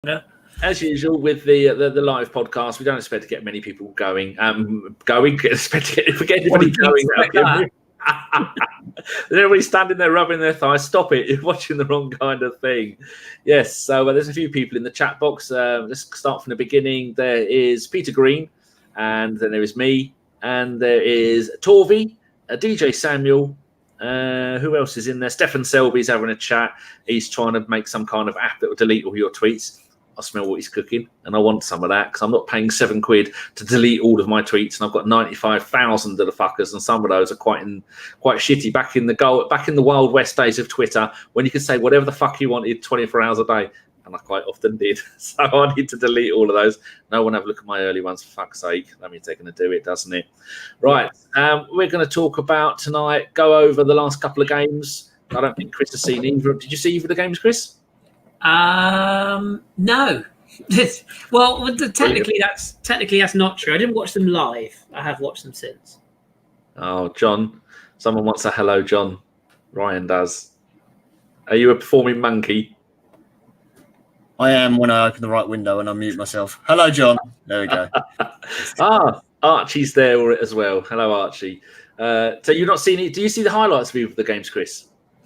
Yeah. As usual with the live podcast, we don't expect to get many people going. Expect to get anybody going. Everybody standing there rubbing their thighs. Stop it! You're watching the wrong kind of thing. Yes. So there's a few people in the chat box. Let's start from the beginning. There is Peter Green, and then there is me, and there is Torvi, DJ Samuel. Who else is in there? Stefan Selby's having a chat. He's trying to make some kind of app that will delete all your tweets. I smell what he's cooking, and I want some of that because I'm not paying £7 to delete all of my tweets, and I've got 95,000 of the fuckers, and some of those are quite shitty. Back in the Wild West days of Twitter, when you could say whatever the fuck you wanted 24 hours a day, and I quite often did. So I need to delete all of those. No one have a look at my early ones, for fuck's sake. That means they're going to do it, doesn't it? Right. We're going to talk about tonight, go over the last couple of games. I don't think Kris has seen either. Did you see either of the games, Kris? No. Well, technically that's not true. I didn't watch them live. I have watched them since. Oh, John. Someone wants a hello, John. Ryan does. Are you a performing monkey? I am when I open the right window and unmute myself. Hello, John. There we go. Archie's there as well. Hello, Archie. So you've not seen it? Do you see the highlights of the games, Kris?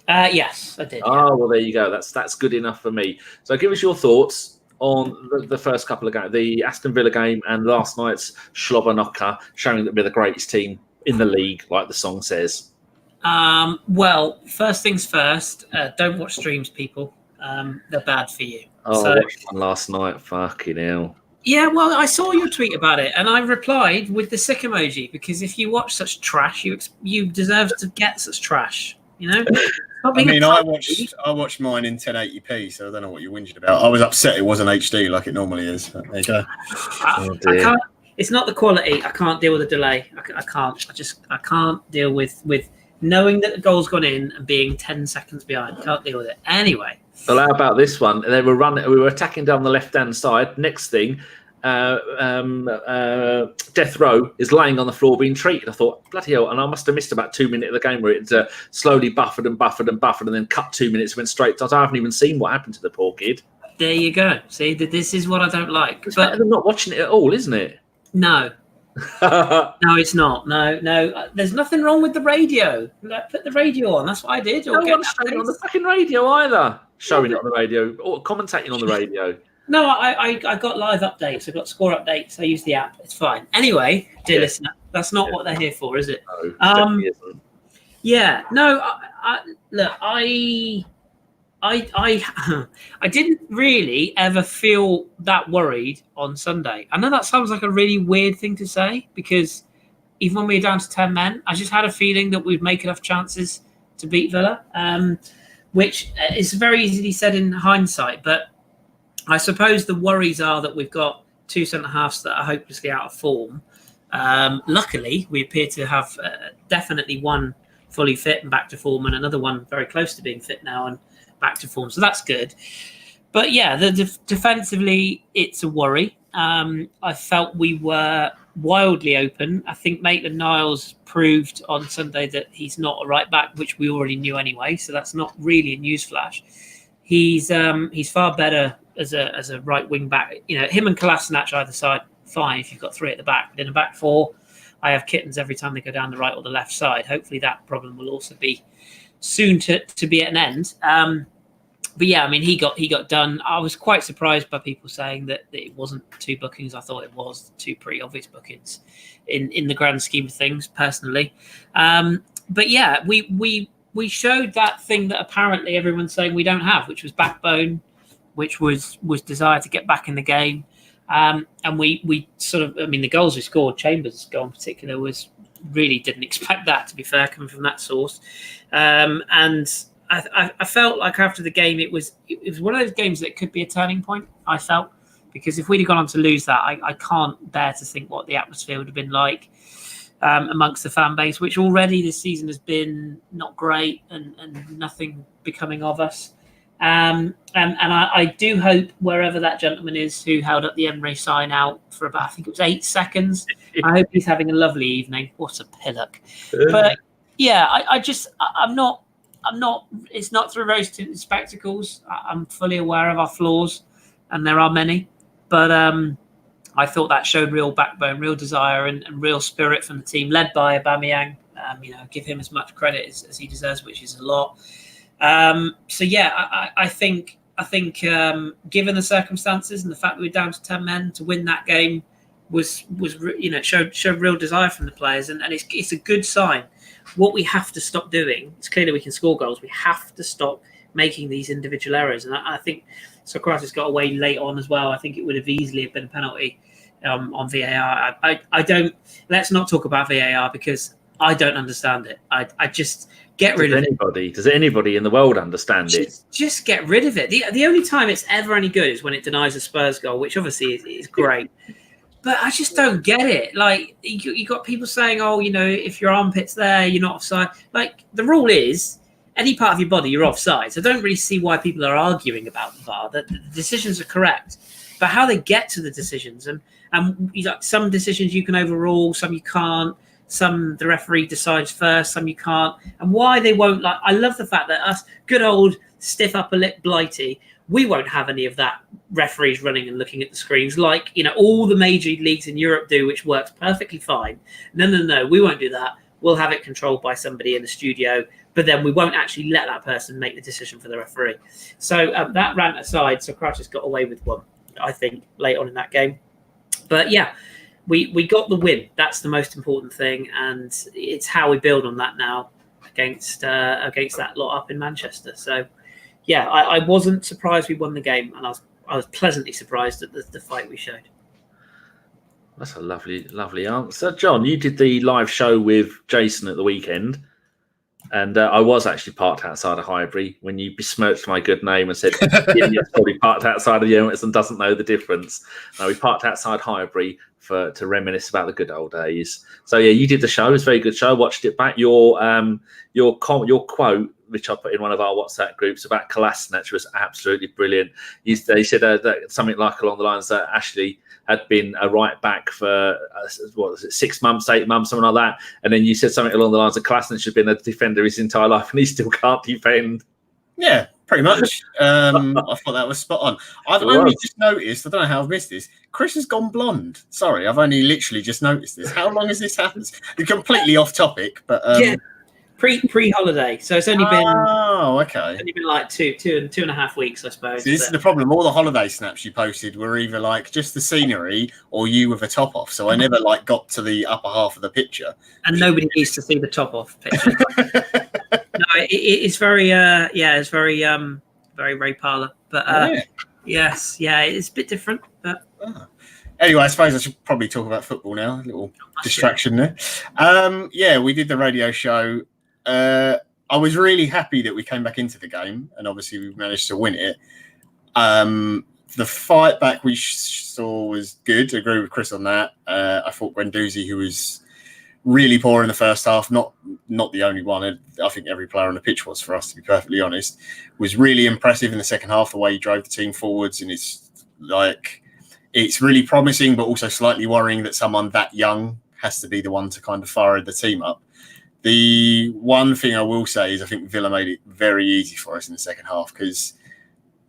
Yes, I did. Oh, well, there you go. That's good enough for me. So give us your thoughts on the first couple of games, the Aston Villa game and last night's Slobber showing that we're the greatest team in the league, like the song says. Well, first things first, don't watch streams, people. They're bad for you. Oh, I watched one last night. Fucking hell. Yeah, well, I saw your tweet about it, and I replied with the sick emoji, because if you watch such trash, you deserve to get such trash. You know, I watched mine in 1080p, so I don't know what you're whinging about. I was upset it wasn't HD like it normally is. There you go. I can't. It's not the quality. I can't deal with the delay. I can't. I can't deal with knowing that the goal's gone in and being 10 seconds behind. Can't deal with it. Anyway. Well, how about this one? They were running. We were attacking down the left-hand side. Next thing, Death Row is laying on the floor being treated. I thought, bloody hell. And I must have missed about 2 minutes of the game where it slowly buffered and then cut 2 minutes, went straight to. I haven't even seen what happened to the poor kid. There you go. See, this is what I don't like. It's better than not watching it at all, isn't it? No. No, it's not. No. There's nothing wrong with the radio. Put the radio on. That's what I did. No one's showing on the fucking radio either. Showing it on the radio or commentating on the radio. No, I got live updates. I got score updates. I use the app. It's fine. Anyway, dear listener, that's not what they're here for, is it? No, yeah. No. I didn't really ever feel that worried on Sunday. I know that sounds like a really weird thing to say, because even when we were down to 10 men, I just had a feeling that we'd make enough chances to beat Villa, which is very easily said in hindsight. But I suppose the worries are that we've got two centre-halves that are hopelessly out of form. Luckily, we appear to have definitely one fully fit and back to form, and another one very close to being fit now and back to form. So that's good. But yeah, defensively, it's a worry. I felt we were wildly open. I think Maitland-Niles proved on Sunday that he's not a right back, which we already knew anyway. So that's not really a newsflash. He's far better as a right wing back. You know, him and Kolasinac either side, fine if you've got three at the back. But in a back four, I have kittens every time they go down the right or the left side. Hopefully that problem will also be soon to be at an end. But yeah, I mean, he got done. I was quite surprised by people saying that it wasn't two bookings. I thought it was two pretty obvious bookings in the grand scheme of things, personally. But yeah, we showed that thing that apparently everyone's saying we don't have, which was backbone, which was desire to get back in the game. And we sort of, I mean, the goals we scored, Chambers' goal in particular, really didn't expect that, to be fair, coming from that source. And I felt like after the game, it was one of those games that could be a turning point, I felt, because if we'd have gone on to lose that, I can't bear to think what the atmosphere would have been like amongst the fan base, which already this season has been not great and nothing becoming of us. And I do hope wherever that gentleman is who held up the Emery sign out for about, I think it was 8 seconds, I hope he's having a lovely evening. What a pillock. But yeah, I'm not, it's not through rose-tinted spectacles. I'm fully aware of our flaws. and there are many. But I thought that showed real backbone, real desire, and real spirit from the team, led by Aubameyang. Give him as much credit as he deserves, which is a lot. I think given the circumstances and the fact that we're down to 10 men, to win that game was showed real desire from the players, and it's a good sign. What we have to stop doing, it's clear that we can score goals. We have to stop making these individual errors, and I think Sokratis got away late on as well. I think it would have easily have been a penalty on VAR. I don't. Let's not talk about VAR because I don't understand it. I just get rid of it. Does anybody in the world understand it? Just get rid of it. The only time it's ever any good is when it denies a Spurs goal, which obviously is great. But I just don't get it. Like, you got people saying, if your armpit's there, you're not offside. Like, the rule is any part of your body, you're offside. So I don't really see why people are arguing about the VAR. The decisions are correct. But how they get to the decisions, and some decisions you can overrule, some you can't. Some the referee decides first, some you can't. And why they won't, I love the fact that us good old stiff upper lip Blighty, we won't have any of that referees running and looking at the screens like, all the major leagues in Europe do, which works perfectly fine. No, we won't do that. We'll have it controlled by somebody in the studio, but then we won't actually let that person make the decision for the referee. So that rant aside, Sokratis got away with one, I think, late on in that game. But yeah, we got the win. That's the most important thing, and it's how we build on that now against that lot up in Manchester. So yeah, I wasn't surprised we won the game, and I was pleasantly surprised at the fight we showed. That's a lovely answer. John, you did the live show with Jason at the weekend, and I was actually parked outside of Highbury when you besmirched my good name and said, "Idiot's probably parked outside of the Emirates and doesn't know the difference." We parked outside Highbury to reminisce about the good old days. So yeah, you did the show. It was a very good show. I watched it back. Your quote, which I put in one of our WhatsApp groups about Kolasinac, was absolutely brilliant. They said that something like along the lines that Ashley had been a right back for 6 months, 8 months, something like that. And then you said something along the lines of Kolasinac had been a defender his entire life, and he still can't defend. Yeah, pretty much. I thought that was spot on. I've only just noticed, I don't know how I've missed this, Kris has gone blonde. Sorry, I've only literally just noticed this. How long has this happened? It's completely off topic, but... yeah, pre-holiday. So it's only been... Oh, okay. It's only been like two and a half weeks, I suppose. So this is the problem. All the holiday snaps you posted were either like just the scenery or you with a top off. So I never got to the upper half of the picture. And nobody needs to see the top off picture. No, it's very, it's very, very, very parlour. But yes, it's a bit different. But anyway, I suppose I should probably talk about football now. A little distraction there. We did the radio show. I was really happy that we came back into the game, and obviously we managed to win it. The fight back we saw was good. I agree with Kris on that. I thought Guendouzi, who was really poor in the first half, not the only one. I think every player on the pitch was, for us to be perfectly honest, was really impressive in the second half, the way he drove the team forwards. And it's really promising, but also slightly worrying that someone that young has to be the one to kind of fire the team up. The one thing I will say is I think Villa made it very easy for us in the second half, because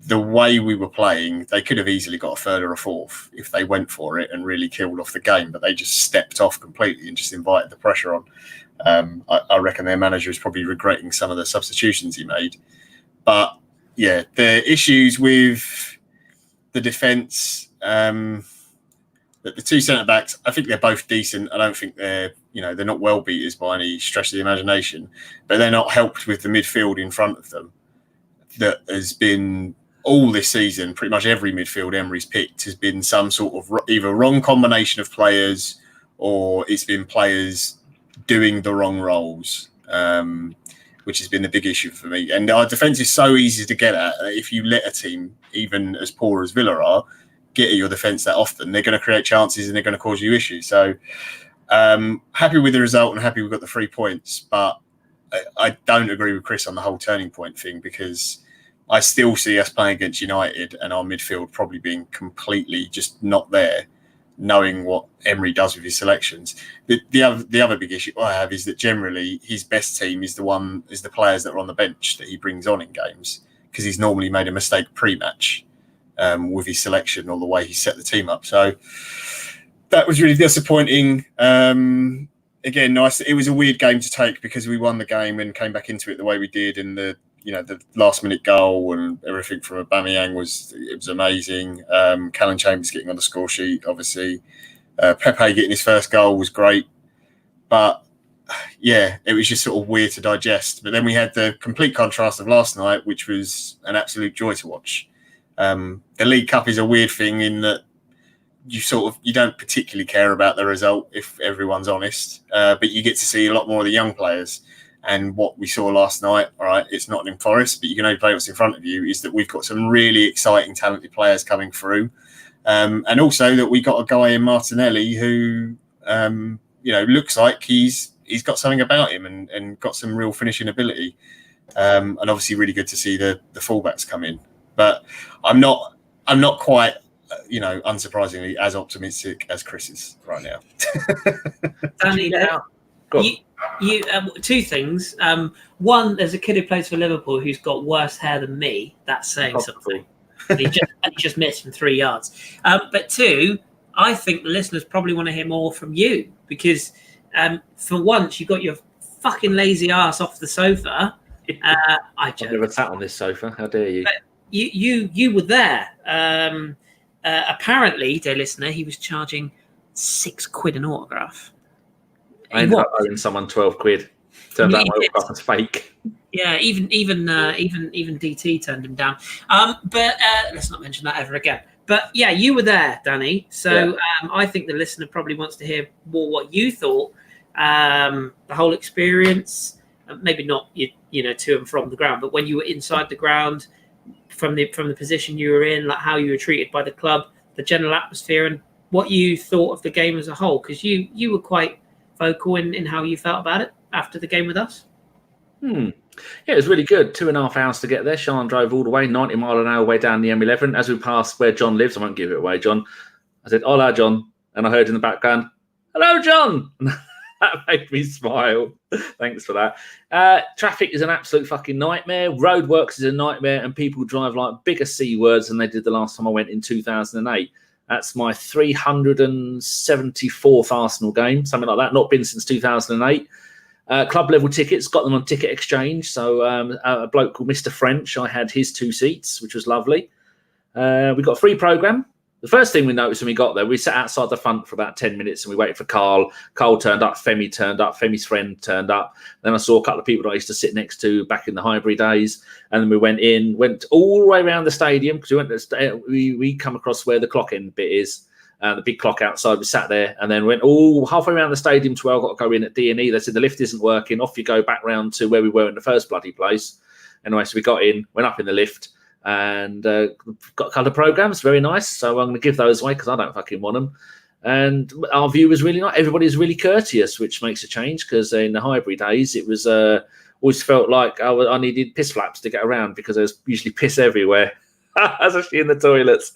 the way we were playing, they could have easily got a third or a fourth if they went for it and really killed off the game, but they just stepped off completely and just invited the pressure on. I reckon their manager is probably regretting some of the substitutions he made. But yeah, the issues with the defence, the two centre-backs, I think they're both decent. I don't think they're not well beaters by any stretch of the imagination, but they're not helped with the midfield in front of them. That has been all this season, pretty much every midfield Emery's picked has been some sort of either wrong combination of players, or it's been players doing the wrong roles, which has been the big issue for me. And our defence is so easy to get at. If you let a team, even as poor as Villa are, get at your defence that often, they're going to create chances and they're going to cause you issues. So happy with the result and happy we've got the 3 points, but I don't agree with Kris on the whole turning point thing, because I still see us playing against United and our midfield probably being completely just not there, knowing what Emery does with his selections. The other big issue I have is that generally his best team is the players that are on the bench that he brings on in games, because he's normally made a mistake pre-match. with his selection or the way he set the team up. So that was really disappointing. Again, nice. It was a weird game to take because we won the game and came back into it the way we did, and the last minute goal and everything from Aubameyang was amazing. Callum Chambers getting on the score sheet, obviously. Pepe getting his first goal was great, but yeah, it was just sort of weird to digest. But then we had the complete contrast of last night, which was an absolute joy to watch. The League Cup is a weird thing in that you don't particularly care about the result if everyone's honest, but you get to see a lot more of the young players. And what we saw last night, all right, it's Nottingham Forest, but you can only play what's in front of you, is that we've got some really exciting, talented players coming through. And also that we got a guy in Martinelli who, looks like he's got something about him and got some real finishing ability. And obviously really good to see the fullbacks come in. But I'm not quite, unsurprisingly, as optimistic as Kris is right now. Danny, you two things. One, there's a kid who plays for Liverpool who's got worse hair than me. That's saying something. He just missed from 3 yards. But two, I think the listeners probably want to hear more from you because for once you got your fucking lazy ass off the sofa. I've never sat on this sofa. How dare you? But you were there. Apparently, dear listener, he was charging £6 an autograph. I ended up owing someone 12 quid. Turned out my autograph was fake. Yeah, even DT turned him down. But let's not mention that ever again. But yeah, you were there, Danny. So I think the listener probably wants to hear more what you thought. The whole experience, maybe not to and from the ground, but when you were inside the ground, from the position you were in, like how you were treated by the club, the general atmosphere, and what you thought of the game as a whole. Because you were quite vocal in how you felt about it after the game with us. Yeah, it was really good. 2.5 hours to get there. Sean drove all the way, 90 mile an hour way down the M11. As we passed where John lives, I won't give it away, John. I said, "Hola, John," and I heard in the background, "Hello, John." That made me smile. Thanks for that. Traffic is an absolute fucking nightmare. Roadworks is a nightmare, and people drive like bigger C words than they did the last time I went in 2008. That's my 374th Arsenal game, something like that. Not been since 2008. Club level tickets, got them on Ticket Exchange. So a bloke called Mr. French, I had his 2 seats, which was lovely. We got a free programme. The first thing we noticed when we got there, we sat outside the front for about 10 minutes and we waited for Carl. Carl turned up, Femi turned up, Femi's friend turned up. Then I saw a couple of people that I used to sit next to back in the Highbury days. And then we went all the way around the stadium because we come across where the clock end bit is. The big clock outside, we sat there and then went all halfway around the stadium to where I got to go in at D&E. They said the lift isn't working. Off you go back round to where we were in the first bloody place. Anyway, so we got in, went up in the lift and got a couple of programmes. Very nice. So I'm going to give those away because I don't fucking want them. And our view was really nice. Everybody's really courteous, which makes a change because in the Highbury days, it was always felt like I needed piss flaps to get around because there was usually piss everywhere, especially in the toilets.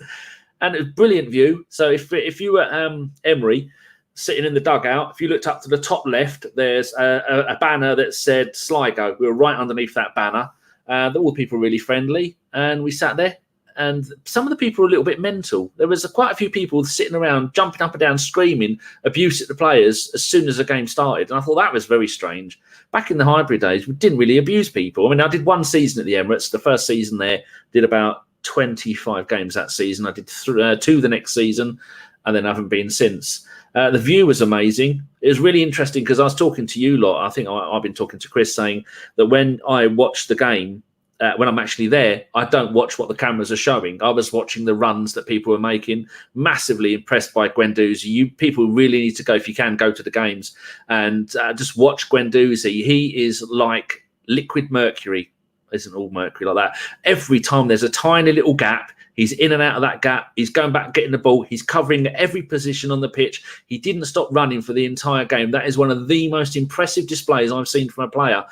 And it was a brilliant view. So if you were Emery sitting in the dugout, if you looked up to the top left, there's a banner that said Sligo. We were right underneath that banner. All the people were really friendly. And we sat there. And some of the people were a little bit mental. There was quite a few people sitting around, jumping up and down, screaming abuse at the players as soon as the game started. And I thought that was very strange. Back in the Highbury days, we didn't really abuse people. I mean, I did 1 season at the Emirates. The first season there, did about 25 games that season. I did 2 the next season, and then I haven't been since. The view was amazing. It was really interesting because I was talking to you lot. I think I've been talking to Kris saying that when I watch the game, when I'm actually there, I don't watch what the cameras are showing. I was watching the runs that people were making. Massively impressed by Guendouzi. People really need to go, if you can, go to the games and just watch Guendouzi. He is like liquid mercury. Isn't all mercury like that. Every time there's a tiny little gap, he's in and out of that gap. He's going back, getting the ball. He's covering every position on the pitch. He didn't stop running for the entire game. That is one of the most impressive displays I've seen from a player,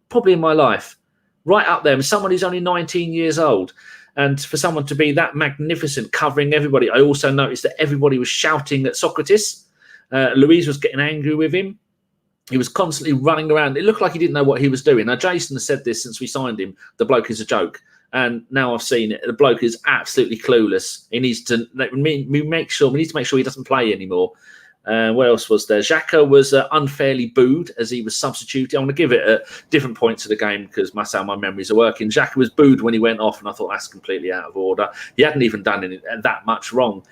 probably in my life. Right up there. And someone who's only 19 years old. And for someone to be that magnificent, covering everybody. I also noticed that everybody was shouting at Sokratis. Luiz was getting angry with him. He was constantly running around. It looked like he didn't know what he was doing. Now, Jason has said this since we signed him. The bloke is a joke. And now I've seen it. The bloke is absolutely clueless. He needs to make sure he doesn't play anymore. What else was there? Xhaka was unfairly booed as he was substituted. I'm going to give it at different points of the game because my memories are working. Xhaka was booed when he went off, and I thought that's completely out of order. He hadn't even done that much wrong.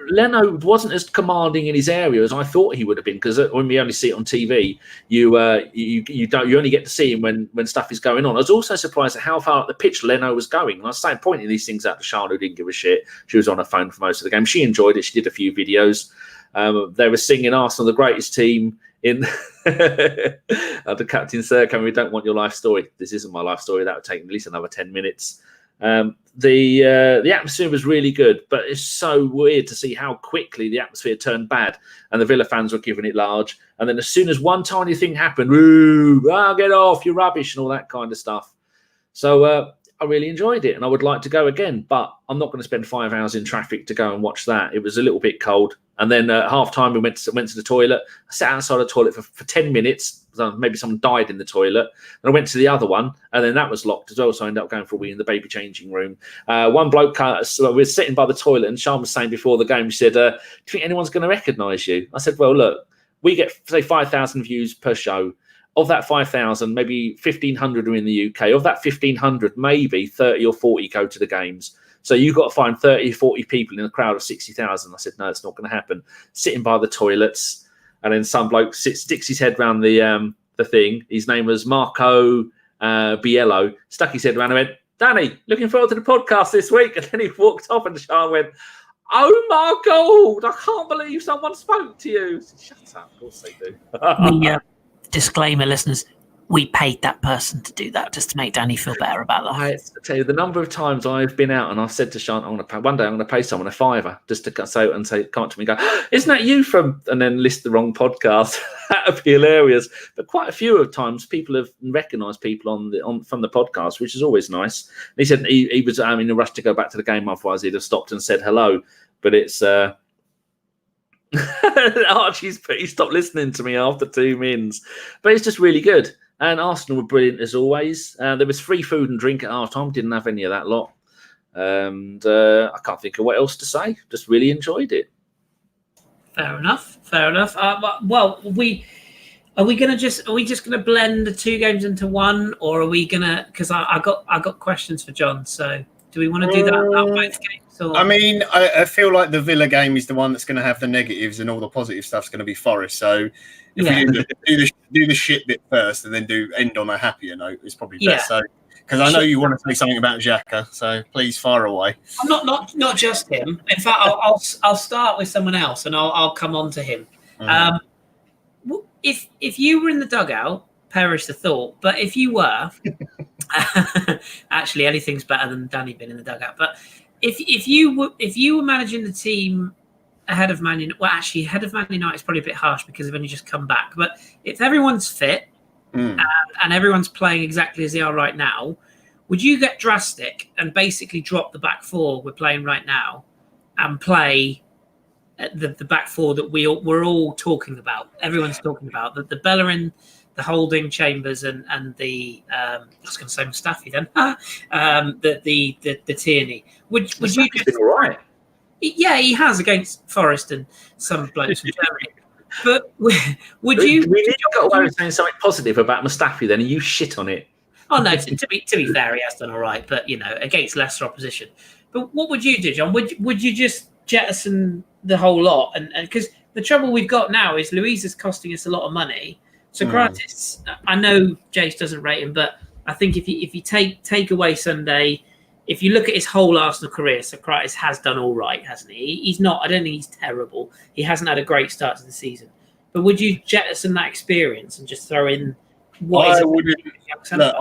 Leno wasn't as commanding in his area as I thought he would have been, because when we only see it on TV, you only get to see him when stuff is going on. I was also surprised at how far up the pitch Leno was going. And I was pointing these things out to Charlotte, who didn't give a shit. She was on her phone for most of the game. She enjoyed it. She did a few videos. They were singing Arsenal, the greatest team in the captain Sir, we don't want your life story. This isn't my life story. That would take at least another 10 minutes. The atmosphere was really good, but it's so weird to see how quickly the atmosphere turned bad, and the Villa fans were giving it large. And then as soon as one tiny thing happened, get off, you're rubbish, and all that kind of stuff. So I really enjoyed it, and I would like to go again, but I'm not going to spend 5 hours in traffic to go and watch that. It was a little bit cold. And then at half time, we went to the toilet. I sat outside the toilet for 10 minutes. Maybe someone died in the toilet. And I went to the other one, and then that was locked as well. So I ended up going for a wee in the baby changing room. One bloke, we were sitting by the toilet, and Sean was saying before the game, he said, do you think anyone's going to recognise you? I said, well, look, we get, say, 5,000 views per show. Of that 5,000, maybe 1,500 are in the UK. Of that 1,500, maybe 30 or 40 go to the games. So you've got to find 30 or 40 people in a crowd of 60,000. I said, no, it's not going to happen. Sitting by the toilets, and then some bloke sticks his head round the thing. His name was Marco Biello. Stuck his head around and went, Danny, looking forward to the podcast this week. And then he walked off, and Sean went, oh my God, I can't believe someone spoke to you. Said, shut up. Of course they do. Disclaimer, listeners, we paid that person to do that just to make Danny feel better about that. I tell you, the number of times I've been out and I've said to Sean, one day I'm going to pay someone a £5 just to say, come up to me and go, isn't that you from, and then list the wrong podcast. That would be hilarious. But quite a few of times people have recognised people from the podcast, which is always nice. And he said he was in a rush to go back to the game, otherwise he'd have stopped and said hello. But it's he stopped listening to me after 2 minutes. But it's just really good. And Arsenal were brilliant as always. There was free food and drink at half time. Didn't have any of that lot. And I can't think of what else to say. Just really enjoyed it. Fair enough. Well, are we just gonna blend the 2 games into one, or are we gonna? Because I got questions for John. So do we want to do that both games? Or? I mean, I feel like the Villa game is the one that's going to have the negatives, and all the positive stuff's going to be Forest. So if we do the shit bit first and then end on a happier note, it's probably best. So because I know you want to say something about Xhaka, so please fire away. Not just him. In fact, I'll start with someone else, and I'll come on to him. If you were in the dugout, perish the thought. But if you were, actually, anything's better than Danny being in the dugout. But if you were managing the team ahead of Man United, well, actually, ahead of Man United is probably a bit harsh because they've only just come back. But if everyone's fit and everyone's playing exactly as they are right now, would you get drastic and basically drop the back four we're playing right now and play the back four that we're all talking about? Everyone's talking about the Bellerin, the Holding, Chambers, and the I was going to say Mustafi then. The Tierney. Would you? Been all right. Yeah, he has against Forest and some blokes from Germany. But would you? We need to go away saying something positive about Mustafi then, and you shit on it. Oh no! To be fair, he has done all right, but against lesser opposition. But what would you do, John? Would you just jettison the whole lot? And because the trouble we've got now is Luiz is costing us a lot of money. Sokratis, I know Jace doesn't rate him, but I think if you take away Sunday, if you look at his whole Arsenal career, Sokratis has done all right, hasn't he? He's not. I don't think he's terrible. He hasn't had a great start to the season. But would you jettison that experience and just throw in what I is? wouldn't. Look,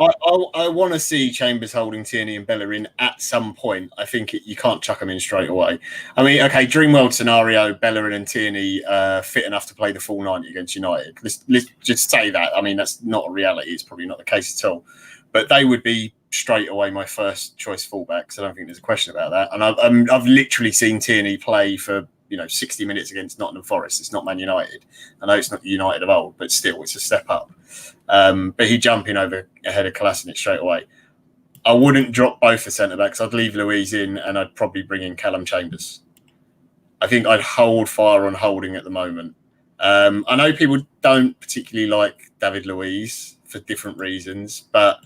I want to see Chambers, Holding, Tierney, and Bellerin at some point. I think you can't chuck them in straight away. I mean, okay, dream world scenario: Bellerin and Tierney fit enough to play the full 90 against United. Let's just say that. I mean, that's not a reality. It's probably not the case at all. But they would be straight away my first choice fullbacks. I don't think there's a question about that. And I've literally seen Tierney play for 60 minutes against Nottingham Forest. It's not Man United. I know it's not United of old, but still, it's a step up. But he'd jump in ahead of Kolasinac straight away. I wouldn't drop both the centre-backs. I'd leave Luiz in and I'd probably bring in Callum Chambers. I think I'd hold fire on Holding at the moment. I know people don't particularly like David Luiz for different reasons, but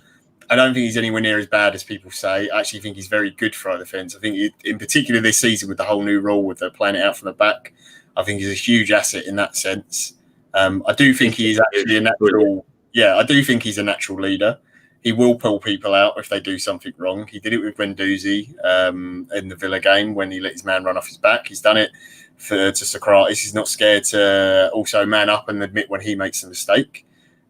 I don't think he's anywhere near as bad as people say. I actually think he's very good for our defence. I think, in particular this season with the whole new rule with the playing it out from the back, I think he's a huge asset in that sense. I do think he's actually a natural. Yeah, I do think he's a natural leader. He will pull people out if they do something wrong. He did it with Guendouzi in the Villa game when he let his man run off his back. He's done it to Sokratis. He's not scared to also man up and admit when he makes a mistake.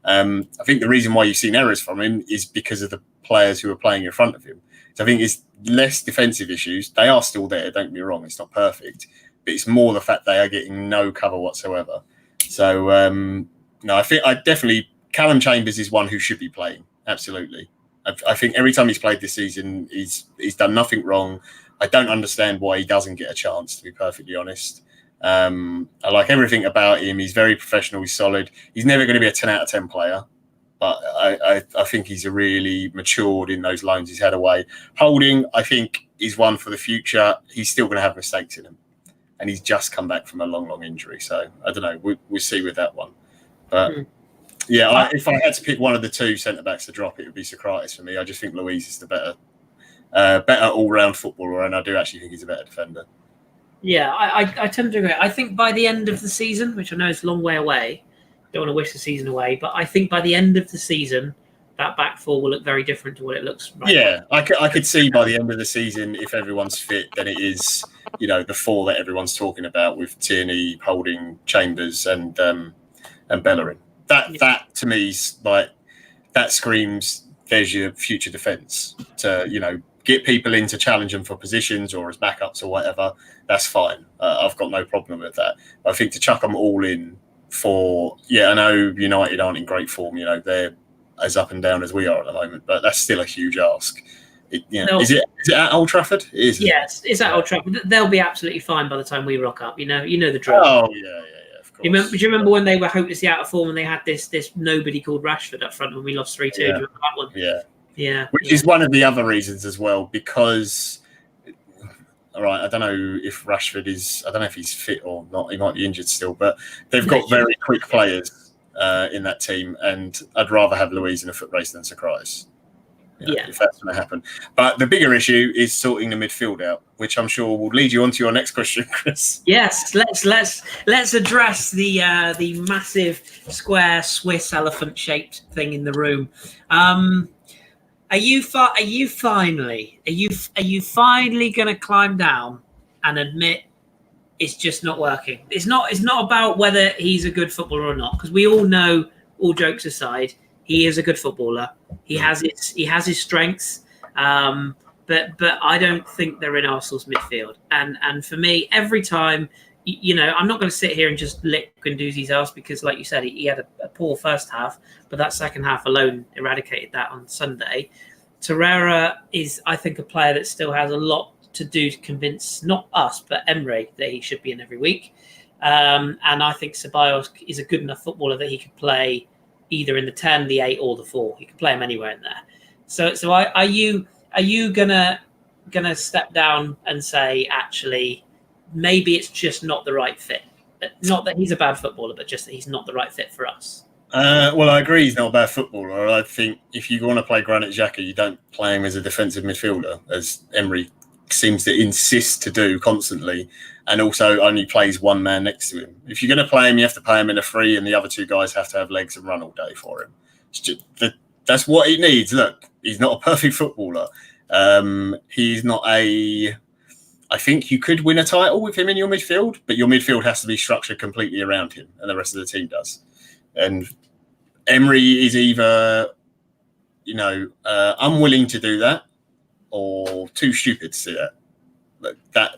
I think the reason why you've seen errors from him is because of the players who are playing in front of him. So I think it's less defensive issues. They are still there, don't get me wrong. It's not perfect. But it's more the fact they are getting no cover whatsoever. So, no, I think Callum Chambers is one who should be playing. Absolutely. I think every time he's played this season, he's done nothing wrong. I don't understand why he doesn't get a chance, to be perfectly honest. I like everything about him. He's very professional. He's solid. He's never going to be a 10 out of 10 player, but I think he's really matured in those loans he's had away. Holding, I think, is one for the future. He's still going to have mistakes in him, and he's just come back from a long injury. So I don't know. We'll see with that one. But yeah, if I had to pick one of the two centre backs to drop, it would be Sokratis for me. I just think Luiz is the better all round footballer, and I do actually think he's a better defender. Yeah, I tend to agree. I think by the end of the season, which I know is a long way away, don't want to wish the season away, but I think by the end of the season, that back four will look very different to what it looks right now. I could see by the end of the season, if everyone's fit, then it is, the four that everyone's talking about with Tierney, Holding, Chambers, and Bellerin. That to me is like, that screams there's your future defence to, get people in to challenge them for positions or as backups or whatever. That's fine. I've got no problem with that. But I think to chuck them all in for, I know United aren't in great form. They're as up and down as we are at the moment, but that's still a huge ask. Is it at Old Trafford? It is. Yes, it's at Old Trafford. They'll be absolutely fine by the time we rock up. You know the drill. Oh yeah. Do you remember when they were hopelessly out of form and they had this nobody called Rashford up front when we lost 3-2? Do you remember that one? Yeah. Which is one of the other reasons as well, because, all right, I don't know if Rashford I don't know if he's fit or not. He might be injured still, but they've got very quick players in that team, and I'd rather have Luiz in a foot race than Sokratis. If that's going to happen. But the bigger issue is sorting the midfield out, which I'm sure will lead you on to your next question, Kris. Yes, let's address the massive square Swiss elephant shaped thing in the room. Are you finally going to climb down and admit it's just not working? It's not about whether he's a good footballer or not, because we all know, all jokes aside, he is a good footballer. He has his strengths, but I don't think they're in Arsenal's midfield. And for me, every time, I'm not going to sit here and just lick Guendouzi's ass because, like you said, he had a poor first half, but that second half alone eradicated that on Sunday. Torreira is, I think, a player that still has a lot to do to convince not us, but Emery that he should be in every week. And I think Ceballos is a good enough footballer that he could play either in the 10, the 8, or the 4. He can play him anywhere in there. So are you gonna step down and say, actually, maybe it's just not the right fit? Not that he's a bad footballer, but just that he's not the right fit for us. Well, I agree he's not a bad footballer. I think if you want to play Granit Xhaka, you don't play him as a defensive midfielder, as Emery seems to insist to do constantly, and also only plays one man next to him. If you're going to play him, you have to play him in a free, and the other two guys have to have legs and run all day for him. It's just, that's what he needs. Look, he's not a perfect footballer. He's not I think you could win a title with him in your midfield, but your midfield has to be structured completely around him, and the rest of the team does. And Emery is either, unwilling to do that or too stupid to do that.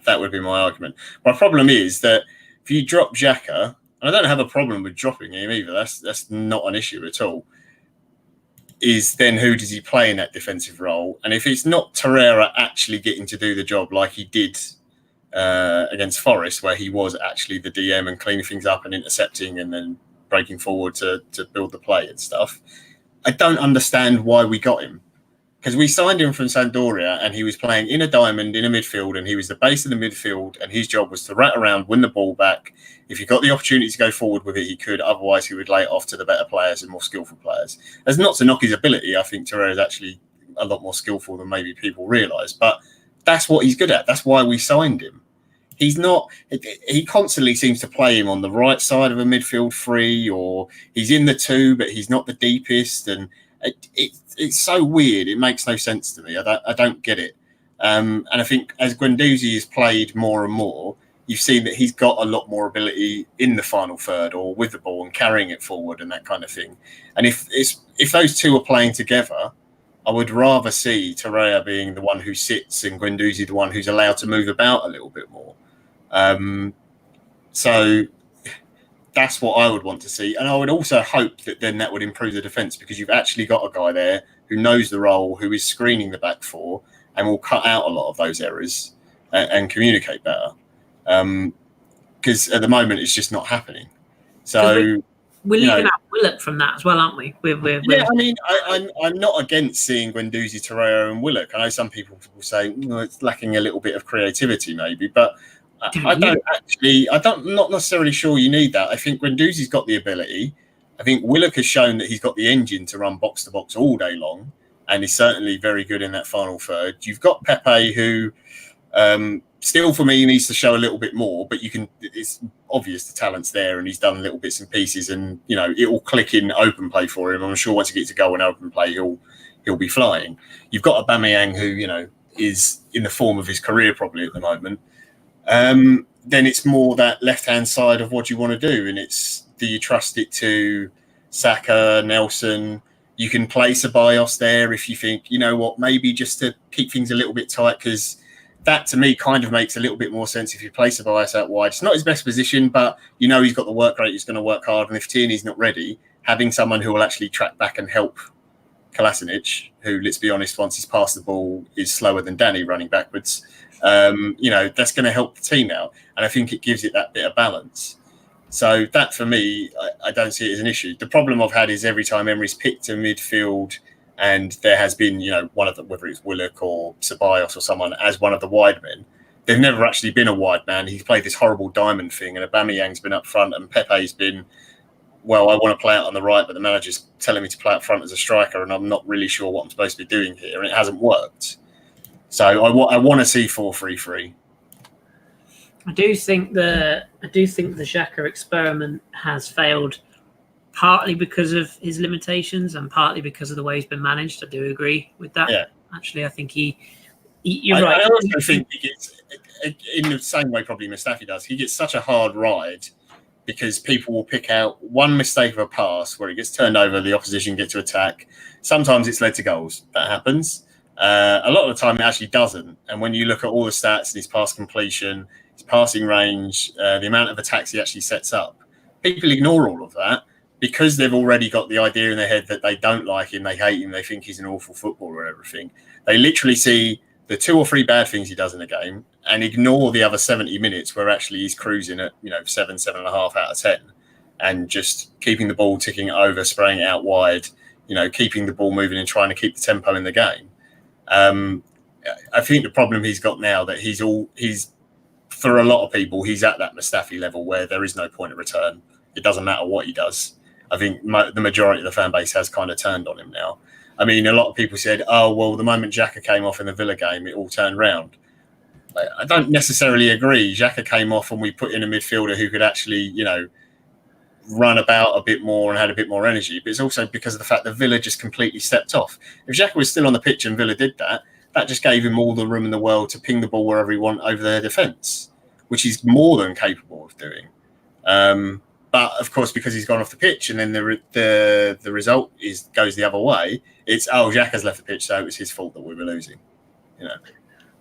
That would be my argument. My problem is that if you drop Xhaka, and I don't have a problem with dropping him either, that's not an issue at all, is then who does he play in that defensive role? And if it's not Torreira actually getting to do the job like he did against Forest, where he was actually the DM and cleaning things up and intercepting and then breaking forward to build the play and stuff, I don't understand why we got him. because we signed him from Sampdoria and he was playing in a diamond in a midfield and he was the base of the midfield and his job was to rat around, win the ball back. If he got the opportunity to go forward with it, he could. Otherwise, he would lay it off to the better players and more skillful players. That's not to knock his ability. I think Torreira is actually a lot more skillful than maybe people realise. But that's what he's good at. That's why we signed him. He's not. He constantly seems to play him on the right side of a midfield three, or he's in the two, but he's not the deepest. And it's so weird. It makes no sense to me. I don't get it. And I think as Guendouzi has played more and more, you've seen that he's got a lot more ability in the final third or with the ball and carrying it forward and that kind of thing. And if those two are playing together, I would rather see Torreira being the one who sits and Guendouzi the one who's allowed to move about a little bit more. So that's what I would want to see. And I would also hope that then that would improve the defence because you've actually got a guy there who knows the role, who is screening the back four and will cut out a lot of those errors and communicate better. Because at the moment it's just not happening. So we're leaving out Willock from that as well, aren't we? Yeah, I mean, I'm not against seeing Guendouzi, Torreira, and Willock. I know some people will say it's lacking a little bit of creativity, maybe, but I'm not necessarily sure you need that. I think Guendouzi's got the ability. I think Willock has shown that he's got the engine to run box to box all day long, and he's certainly very good in that final third. You've got Pepe, who still for me needs to show a little bit more, but it's obvious the talent's there, and he's done little bits and pieces, and it will click in open play for him. I'm sure once he gets to go in open play, he'll be flying. You've got Aubameyang, who is in the form of his career probably at the moment. Then it's more that left-hand side of what do you want to do, and it's do you trust it to Xhaka, Nelson? You can play Ceballos there if you think, maybe just to keep things a little bit tight, because that to me kind of makes a little bit more sense if you play Ceballos out wide. It's not his best position, but he's got the work rate, he's going to work hard, and if Tierney's not ready, having someone who will actually track back and help Kolasinac, who, let's be honest, once he's passed the ball is slower than Danny running backwards, that's going to help the team out. And I think it gives it that bit of balance. So that, for me, I don't see it as an issue. The problem I've had is every time Emery's picked a midfield and there has been, one of them, whether it's Willock or Ceballos or someone, as one of the wide men, they've never actually been a wide man. He's played this horrible diamond thing, and Aubameyang's been up front, and Pepe's been, well, I want to play out on the right, but the manager's telling me to play up front as a striker, and I'm not really sure what I'm supposed to be doing here, and it hasn't worked. So I want to see 4-3-3. I do think the Xhaka experiment has failed, partly because of his limitations and partly because of the way he's been managed. I do agree with that. Yeah. Actually, I think you're right. I also think he gets, in the same way probably Mustafi does, he gets such a hard ride because people will pick out one mistake of a pass where it gets turned over, the opposition get to attack. Sometimes it's led to goals. That happens. A lot of the time it actually doesn't. And when you look at all the stats and his pass completion, his passing range, the amount of attacks he actually sets up, people ignore all of that because they've already got the idea in their head that they don't like him, they hate him, they think he's an awful footballer and everything. They literally see the 2 or 3 bad things he does in a game and ignore the other 70 minutes where actually he's cruising at 7.5 out of 10 and just keeping the ball ticking over, spraying it out wide, keeping the ball moving and trying to keep the tempo in the game. I think the problem he's got now that he's for a lot of people, he's at that Mustafi level where there is no point of return. It doesn't matter what he does. I think the majority of the fan base has kind of turned on him now. I mean, a lot of people said, oh, well, the moment Xhaka came off in the Villa game, it all turned round. I don't necessarily agree. Xhaka came off and we put in a midfielder who could actually, run about a bit more and had a bit more energy. But it's also because of the fact that Villa just completely stepped off. If Xhaka was still on the pitch and Villa did that, that just gave him all the room in the world to ping the ball wherever he wants over their defence, which he's more than capable of doing. But of course, because he's gone off the pitch and then the result goes the other way, it's, Xhaka's left the pitch, so it was his fault that we were losing.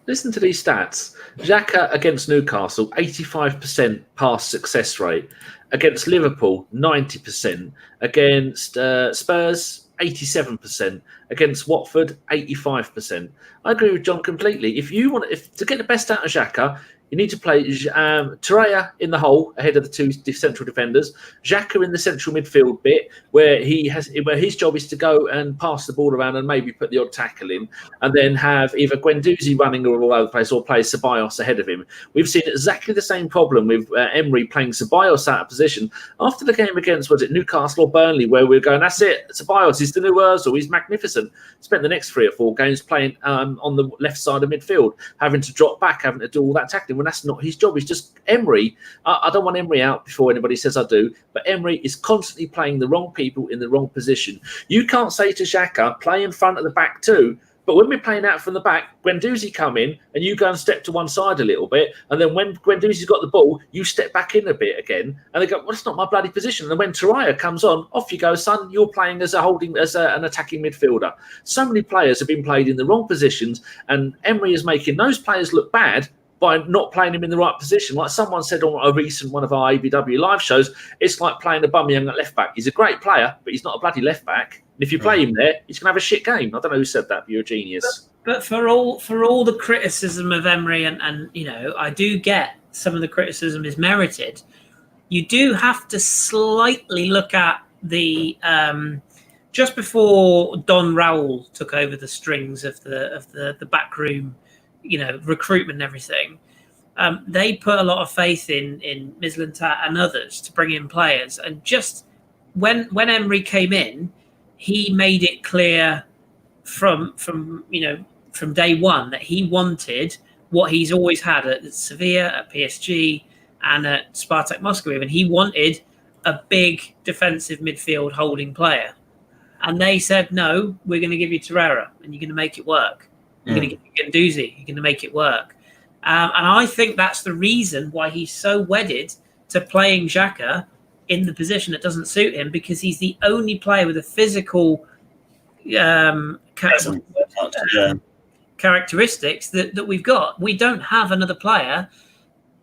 Listen to these stats. Xhaka against Newcastle, 85% pass success rate. Against Liverpool, 90%. Against Spurs, 87%. Against Watford, 85%. I agree with John completely. If you want to get the best out of Xhaka, You need to play Torreira in the hole ahead of the two central defenders, Xhaka in the central midfield bit where his job is to go and pass the ball around and maybe put the odd tackle in, and then have either Guendouzi running all over the place or play Ceballos ahead of him. We've seen exactly the same problem with Emery playing Ceballos out of position after the game against, was it Newcastle or Burnley, where we're going, that's it, Ceballos is the new Ozil, he's magnificent. Spent the next 3 or 4 games playing on the left side of midfield, having to drop back, having to do all that tackling when that's not his job. He's just Emery. I don't want Emery out before anybody says I do, but Emery is constantly playing the wrong people in the wrong position. You can't say to Xhaka, play in front of the back too, but when we're playing out from the back, Guendouzi come in and you go and step to one side a little bit, and then when Guendouzi's got the ball, you step back in a bit again, and they go, well, that's not my bloody position. And then when Torreira comes on, off you go, son, you're playing as an attacking midfielder. So many players have been played in the wrong positions, and Emery is making those players look bad by not playing him in the right position. Like someone said on a recent one of our ABW live shows, it's like playing Aubameyang at left back. He's a great player, but he's not a bloody left back. And if you play him there, he's going to have a shit game. I don't know who said that, but you're a genius. But for all the criticism of Emery, and you know, I do get some of the criticism is merited. You do have to slightly look at the just before Don Raul took over the strings of the backroom, you know, recruitment and everything. They put a lot of faith in Maitland-Niles and others to bring in players, and just when Emery came in, he made it clear from day one that he wanted what he's always had at Sevilla, at PSG, and at Spartak Moscow, and he wanted a big defensive midfield holding player. And they said, no, we're going to give you Torreira, and you're going to make it work. You're going to give you Guendouzi. You're going to make it work. And I think that's the reason why he's so wedded to playing Xhaka in the position that doesn't suit him, because he's the only player with a physical characteristics that we've got. We don't have another player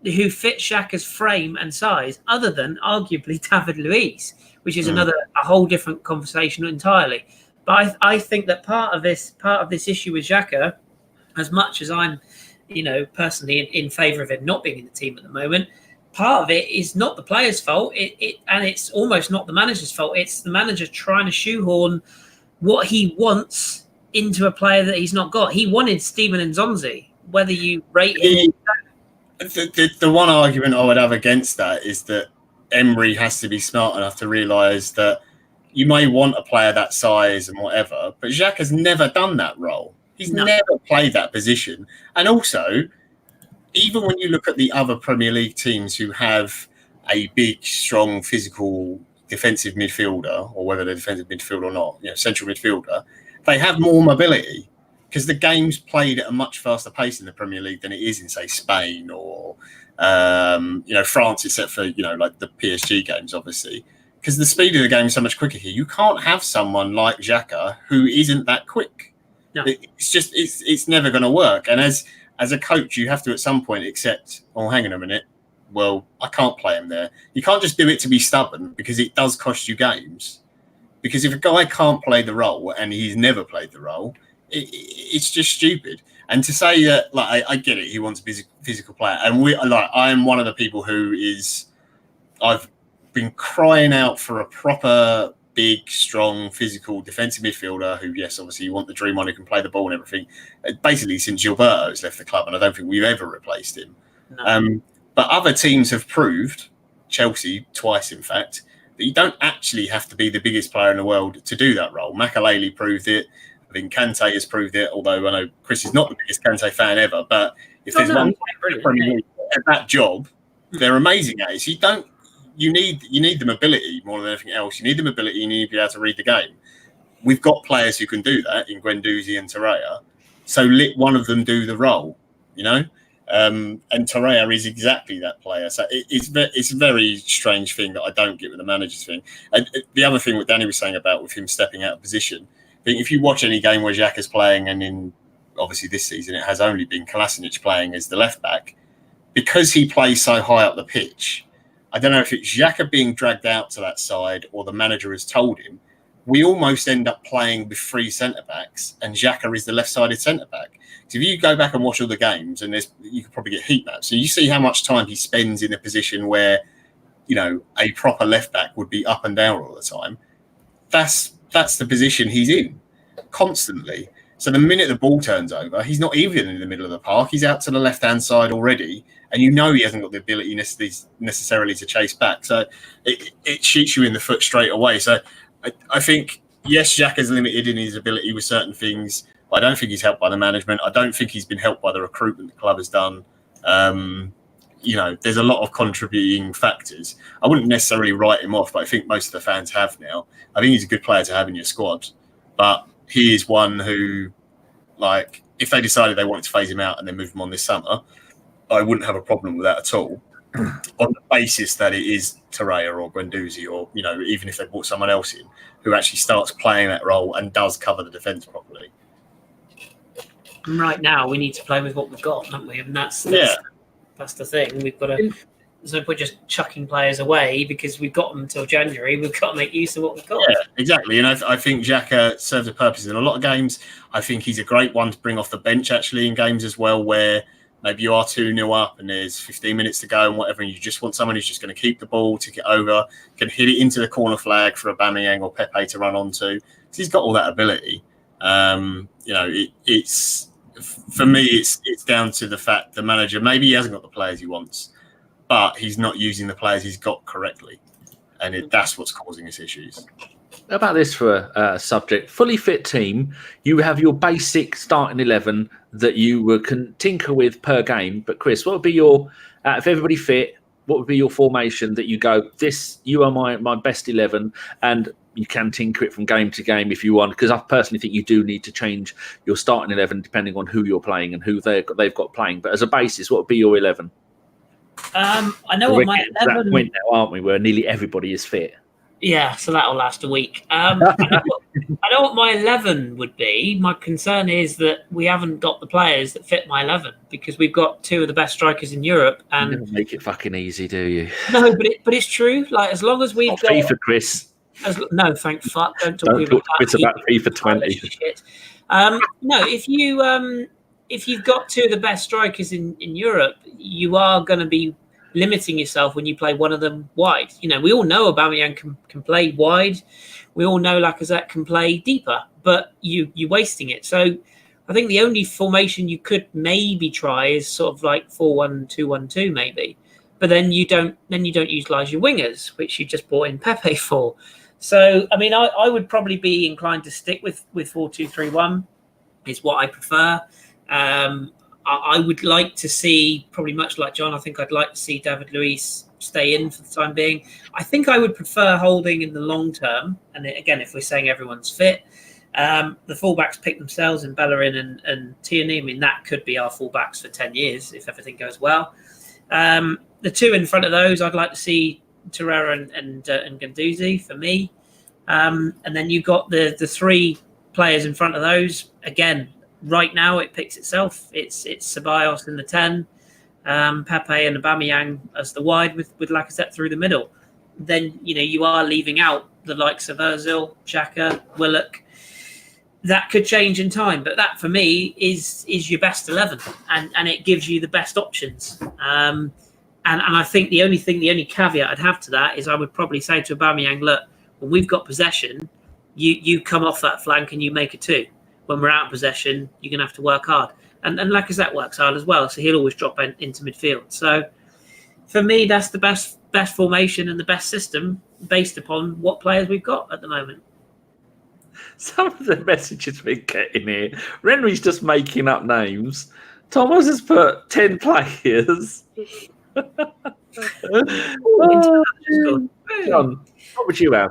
who fits Xhaka's frame and size other than arguably David Luiz, which is a whole different conversation entirely. But I think that part of this issue with Xhaka, as much as I'm, personally in favour of him not being in the team at the moment, part of it is not the player's fault. And it's almost not the manager's fault. It's the manager trying to shoehorn what he wants into a player that he's not got. He wanted Steven Nzonzi, whether you rate him. The one argument I would have against that is that Emery has to be smart enough to realise that you may want a player that size and whatever, but Xhaka's never done that role. He's never played that position. And also, even when you look at the other Premier League teams who have a big, strong, physical defensive midfielder, or whether they're defensive midfielder or not, central midfielder, they have more mobility because the game's played at a much faster pace in the Premier League than it is in, say, Spain or, France, except for, like the PSG games, obviously. Because the speed of the game is so much quicker here. You can't have someone like Xhaka who isn't that quick. No. It's never going to work. And as a coach, you have to at some point accept, oh, hang on a minute, well, I can't play him there. You can't just do it to be stubborn, because it does cost you games. Because if a guy can't play the role and he's never played the role, it's just stupid. And to say that, I get it, he wants a physical player. And I am one of the people I've been crying out for a proper, big, strong, physical defensive midfielder who, yes, obviously you want the dream on who can play the ball and everything. Basically, since Gilberto's left the club, and I don't think we've ever replaced him. No. But other teams have proved, Chelsea twice in fact, that you don't actually have to be the biggest player in the world to do that role. Makelele proved it. I think Kante has proved it, although I know Kris is not the biggest Kante fan ever. But if there's one player at that job, they're amazing at it. So you need the mobility more than anything else. You need the mobility, and you need to be able to read the game. We've got players who can do that in Guendouzi and Torreira. So let one of them do the role, And Torreira is exactly that player. So it's a very strange thing that I don't get with the manager's thing. And the other thing what Danny was saying about with him stepping out of position, I think if you watch any game where Xhaka's playing, and in obviously this season it has only been Kolasinac playing as the left back, because he plays so high up the pitch, I don't know if it's Xhaka being dragged out to that side or the manager has told him, we almost end up playing with 3 centre-backs and Xhaka is the left-sided centre-back. So if you go back and watch all the games, and you could probably get heat maps. So you see how much time he spends in a position where, a proper left back would be up and down all the time. That's the position he's in constantly. So the minute the ball turns over, he's not even in the middle of the park. He's out to the left-hand side already, and he hasn't got the ability necessarily to chase back. So it shoots you in the foot straight away. So I think, yes, Xhaka's limited in his ability with certain things, but I don't think he's helped by the management. I don't think he's been helped by the recruitment the club has done. There's a lot of contributing factors. I wouldn't necessarily write him off, but I think most of the fans have now. I think he's a good player to have in your squad, but he is one who, if they decided they wanted to phase him out and then move him on this summer, I wouldn't have a problem with that at all, on the basis that it is Torreira or Guendouzi or, even if they brought someone else in who actually starts playing that role and does cover the defence properly. Right now, we need to play with what we've got, don't we? And that's the thing. We've got to. There's no point just chucking players away because we've got them until January. We've got to make use of what we've got. Yeah, exactly. And I think Xhaka serves a purpose in a lot of games. I think he's a great one to bring off the bench actually in games as well, where maybe you are 2-0 up and there's 15 minutes to go and whatever, and you just want someone who's just going to keep the ball, tick it over, can hit it into the corner flag for Aubameyang or Pepe to run onto. So he's got all that ability. It's for me, it's down to the fact the manager, maybe he hasn't got the players he wants, but he's not using the players he's got correctly. And that's what's causing us issues. How about this for a subject? Fully fit team, you have your basic starting 11 that you can tinker with per game. But Kris, what would be your, if everybody fit, what would be your formation that you go, you are my best 11, and you can tinker it from game to game if you want? Because I personally think you do need to change your starting 11 depending on who you're playing and who they've got playing. But as a basis, what would be your 11? I know what my 11... We're at that point now, aren't we, where nearly everybody is fit? Yeah, so that'll last a week. I know what my 11 would be. My concern is that we haven't got the players that fit my 11 because we've got two of the best strikers in Europe. And you never make it fucking easy, do you? No, but it's true. Like, as long as we've got FIFA, Kris. No, thank fuck. Don't talk to Kris about FIFA 20. Shit. No, if you've got two of the best strikers in Europe, you are going to be limiting yourself when you play one of them wide. We all know Aubameyang can play wide. We all know Lacazette can play deeper, but you're wasting it. So I think the only formation you could maybe try is sort of like 4-1-2-1-2 maybe. But then you don't utilise your wingers, which you just brought in Pepe for. So I mean, I would probably be inclined to stick with 4-2-3-1 is what I prefer. I would like to see, probably much like John, I think I'd like to see David Luiz stay in for the time being. I think I would prefer Holding in the long term. And again, if we're saying everyone's fit, the fullbacks pick themselves in Bellerin and Tierney. I mean, that could be our fullbacks for 10 years if everything goes well. The two in front of those, I'd like to see Torreira and Guendouzi for me. And then you've got the three players in front of those. Again, right now, it picks itself. It's Ceballos in the 10, Pepe and Aubameyang as the wide with Lacazette through the middle. Then, you are leaving out the likes of Ozil, Xhaka, Willock. That could change in time, but that for me is your best 11, and it gives you the best options. And I think the only caveat I'd have to that is I would probably say to Aubameyang, look, when we've got possession, you come off that flank and you make a 2. When we're out of possession, you're going to have to work hard. And Lacazette works hard as well, so he'll always drop into midfield. So for me, that's the best formation and the best system based upon what players we've got at the moment. Some of the messages we're getting here, Renry's just making up names. Thomas has put 10 players. John, what would you have?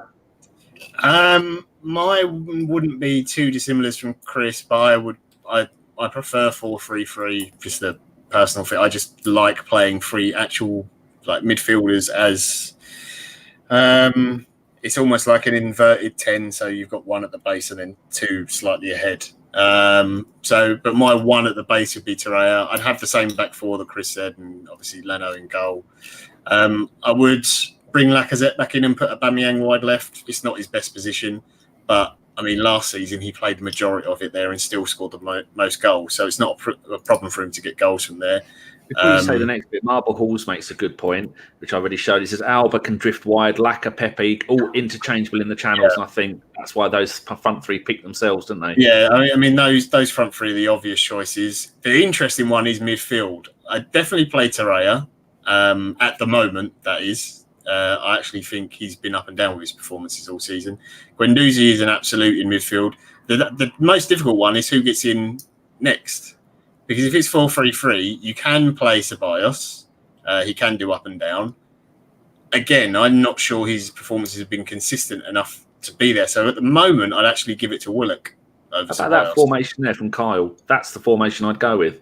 Mine wouldn't be too dissimilar from Kris, but I prefer 4-3-3, just the personal fit. I just like playing three actual midfielders as it's almost like an inverted 10, so you've got one at the base and then two slightly ahead. But my one at the base would be Torreira. I'd have the same back four that Kris said, and obviously Leno in goal. I would bring Lacazette back in and put Aubameyang wide left. It's not his best position, but I mean, last season he played the majority of it there and still scored the most goals. So it's not a problem for him to get goals from there. Before you say the next bit, Marble Halls makes a good point, which I already showed. He says Alba can drift wide, Lacazette, Pepe, all interchangeable in the channels, and I think that's why those front three pick themselves, don't they? Yeah, I mean those front three are the obvious choices. The interesting one is midfield. I definitely play Torreira at the moment. That is, I actually think he's been up and down with his performances all season. Guendouzi is an absolute in midfield. The most difficult one is who gets in next. Because if it's 4-3-3, you can play Ceballos. He can do up and down. Again, I'm not sure his performances have been consistent enough to be there. So at the moment, I'd actually give it to Willock over Ceballos. That formation there from Kyle, that's the formation I'd go with.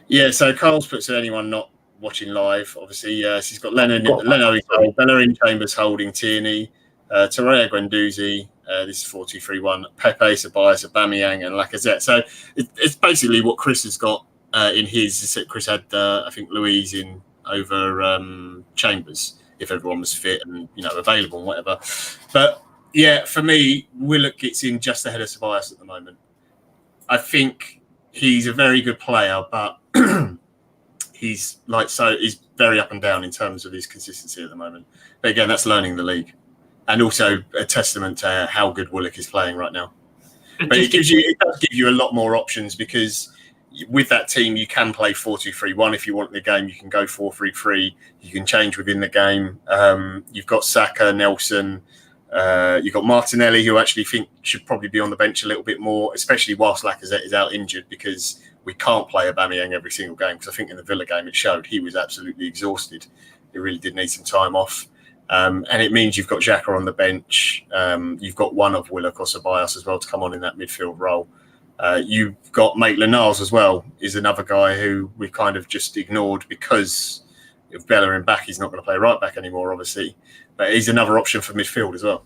Yeah, so Kyle's puts anyone not watching live. Obviously, he's got Leno in goal, Bellerin, Chambers holding, Tierney, Torreira, Guendouzi. This is 4-2-3-1. Pepe, Ceballos, Aubameyang, and Lacazette. So it's basically what Kris has got in his. Kris had, I think, Luiz in over Chambers if everyone was fit and available and whatever. But yeah, for me, Willock gets in just ahead of Ceballos at the moment. I think he's a very good player, but he's very up and down in terms of his consistency at the moment. But again, that's learning the league. And also a testament to how good Willock is playing right now. But it does give you a lot more options because with that team, you can play 4-2-3-1 if you want in the game. You can go 4-3-3. You can change within the game. You've got Xhaka, Nelson. You've got Martinelli, who I actually think should probably be on the bench a little bit more, especially whilst Lacazette is out injured because we can't play Aubameyang every single game because I think in the Villa game it showed he was absolutely exhausted. He really did need some time off. And it means you've got Xhaka on the bench. You've got one of Willock or Ceballos as well to come on in that midfield role. You've got Maitland-Niles as well, is another guy who we kind of just ignored because if Bellerin back, he's not going to play right back anymore, obviously. But he's another option for midfield as well.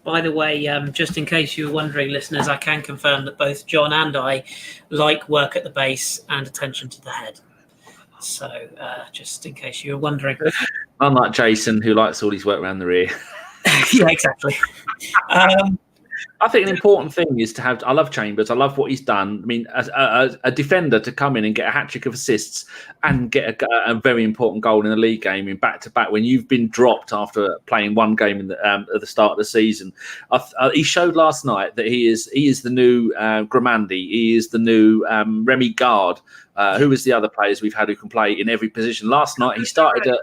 By the way, just in case you were wondering, listeners, I can confirm that both John and I like work at the base and attention to the head. So just in case you were wondering. Unlike Jason, who likes all his work around the rear. Yeah, exactly. I think an important thing is to have. I love Chambers. I love what he's done. I mean, a defender to come in and get a hat trick of assists and get a very important goal in the league game in back to back when you've been dropped after playing one game at the start of the season. He showed last night that he is the new Gramandi. He is the new Remy Gard. Who is the other players we've had who can play in every position? Last night he started at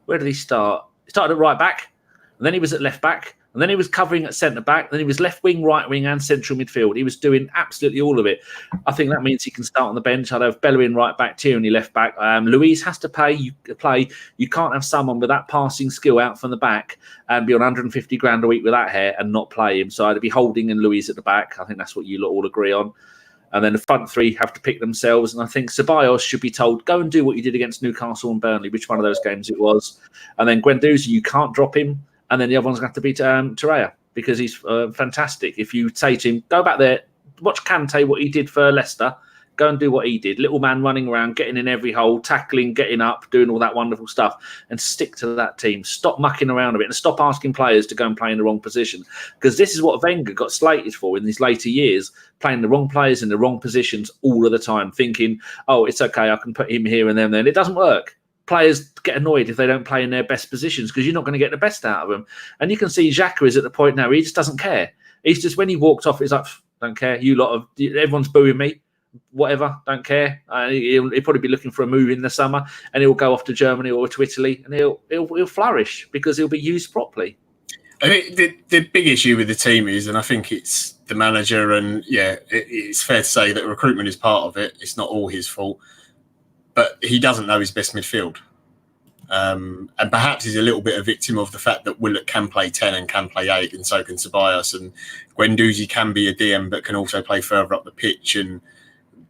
where did he start? He started at right back, and then he was at left back. And then he was covering at centre-back. Then he was left wing, right wing and central midfield. He was doing absolutely all of it. I think that means he can start on the bench. I'd have Bellerin right back, Tierney left back. Luiz has to play. You can't have someone with that passing skill out from the back and be on 150 grand a week with that hair and not play him. So I'd be Holding and Luiz at the back. I think that's what you lot all agree on. And then the front three have to pick themselves. And I think Ceballos should be told, go and do what you did against Newcastle and Burnley, which one of those games it was. And then Guendouzi, you can't drop him. And then the other one's going to have to be Torreira because he's fantastic. If you say to him, go back there, watch Kante, what he did for Leicester, go and do what he did. Little man running around, getting in every hole, tackling, getting up, doing all that wonderful stuff, and stick to that team. Stop mucking around a bit and stop asking players to go and play in the wrong position. Because this is what Wenger got slated for in these later years, playing the wrong players in the wrong positions all of the time, thinking, oh, it's okay, I can put him here and then. It doesn't work. Players get annoyed if they don't play in their best positions because you're not going to get the best out of them. And you can see Xhaka is at the point now, he just doesn't care. He's just, when he walked off, he's like, don't care. Everyone's booing me. Whatever, don't care. He'll probably be looking for a move in the summer and he'll go off to Germany or to Italy and he'll flourish because he'll be used properly. I think the big issue with the team is, and I think it's the manager, and it's fair to say that recruitment is part of it. It's not all his fault. But he doesn't know his best midfield. And perhaps he's a little bit a victim of the fact that Willock can play 10 and can play 8, and so can Ceballos. And Guendouzi can be a DM, but can also play further up the pitch. And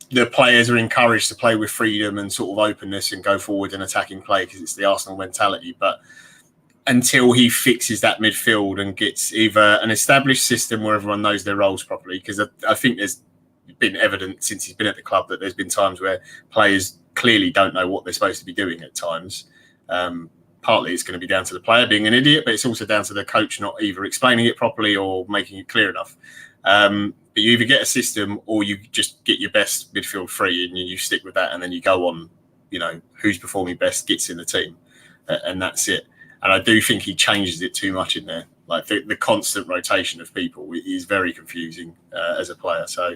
the players are encouraged to play with freedom and sort of openness and go forward and attacking play because it's the Arsenal mentality. But until he fixes that midfield and gets either an established system where everyone knows their roles properly, because I think there's been evident since he's been at the club that there's been times where players clearly don't know what they're supposed to be doing at times. partly it's going to be down to the player being an idiot, but it's also down to the coach not either explaining it properly or making it clear enough. But you either get a system or you just get your best midfield free and you stick with that, and then you go on, who's performing best gets in the team, and that's it. And I do think he changes it too much in there. Like the constant rotation of people is very confusing as a player. So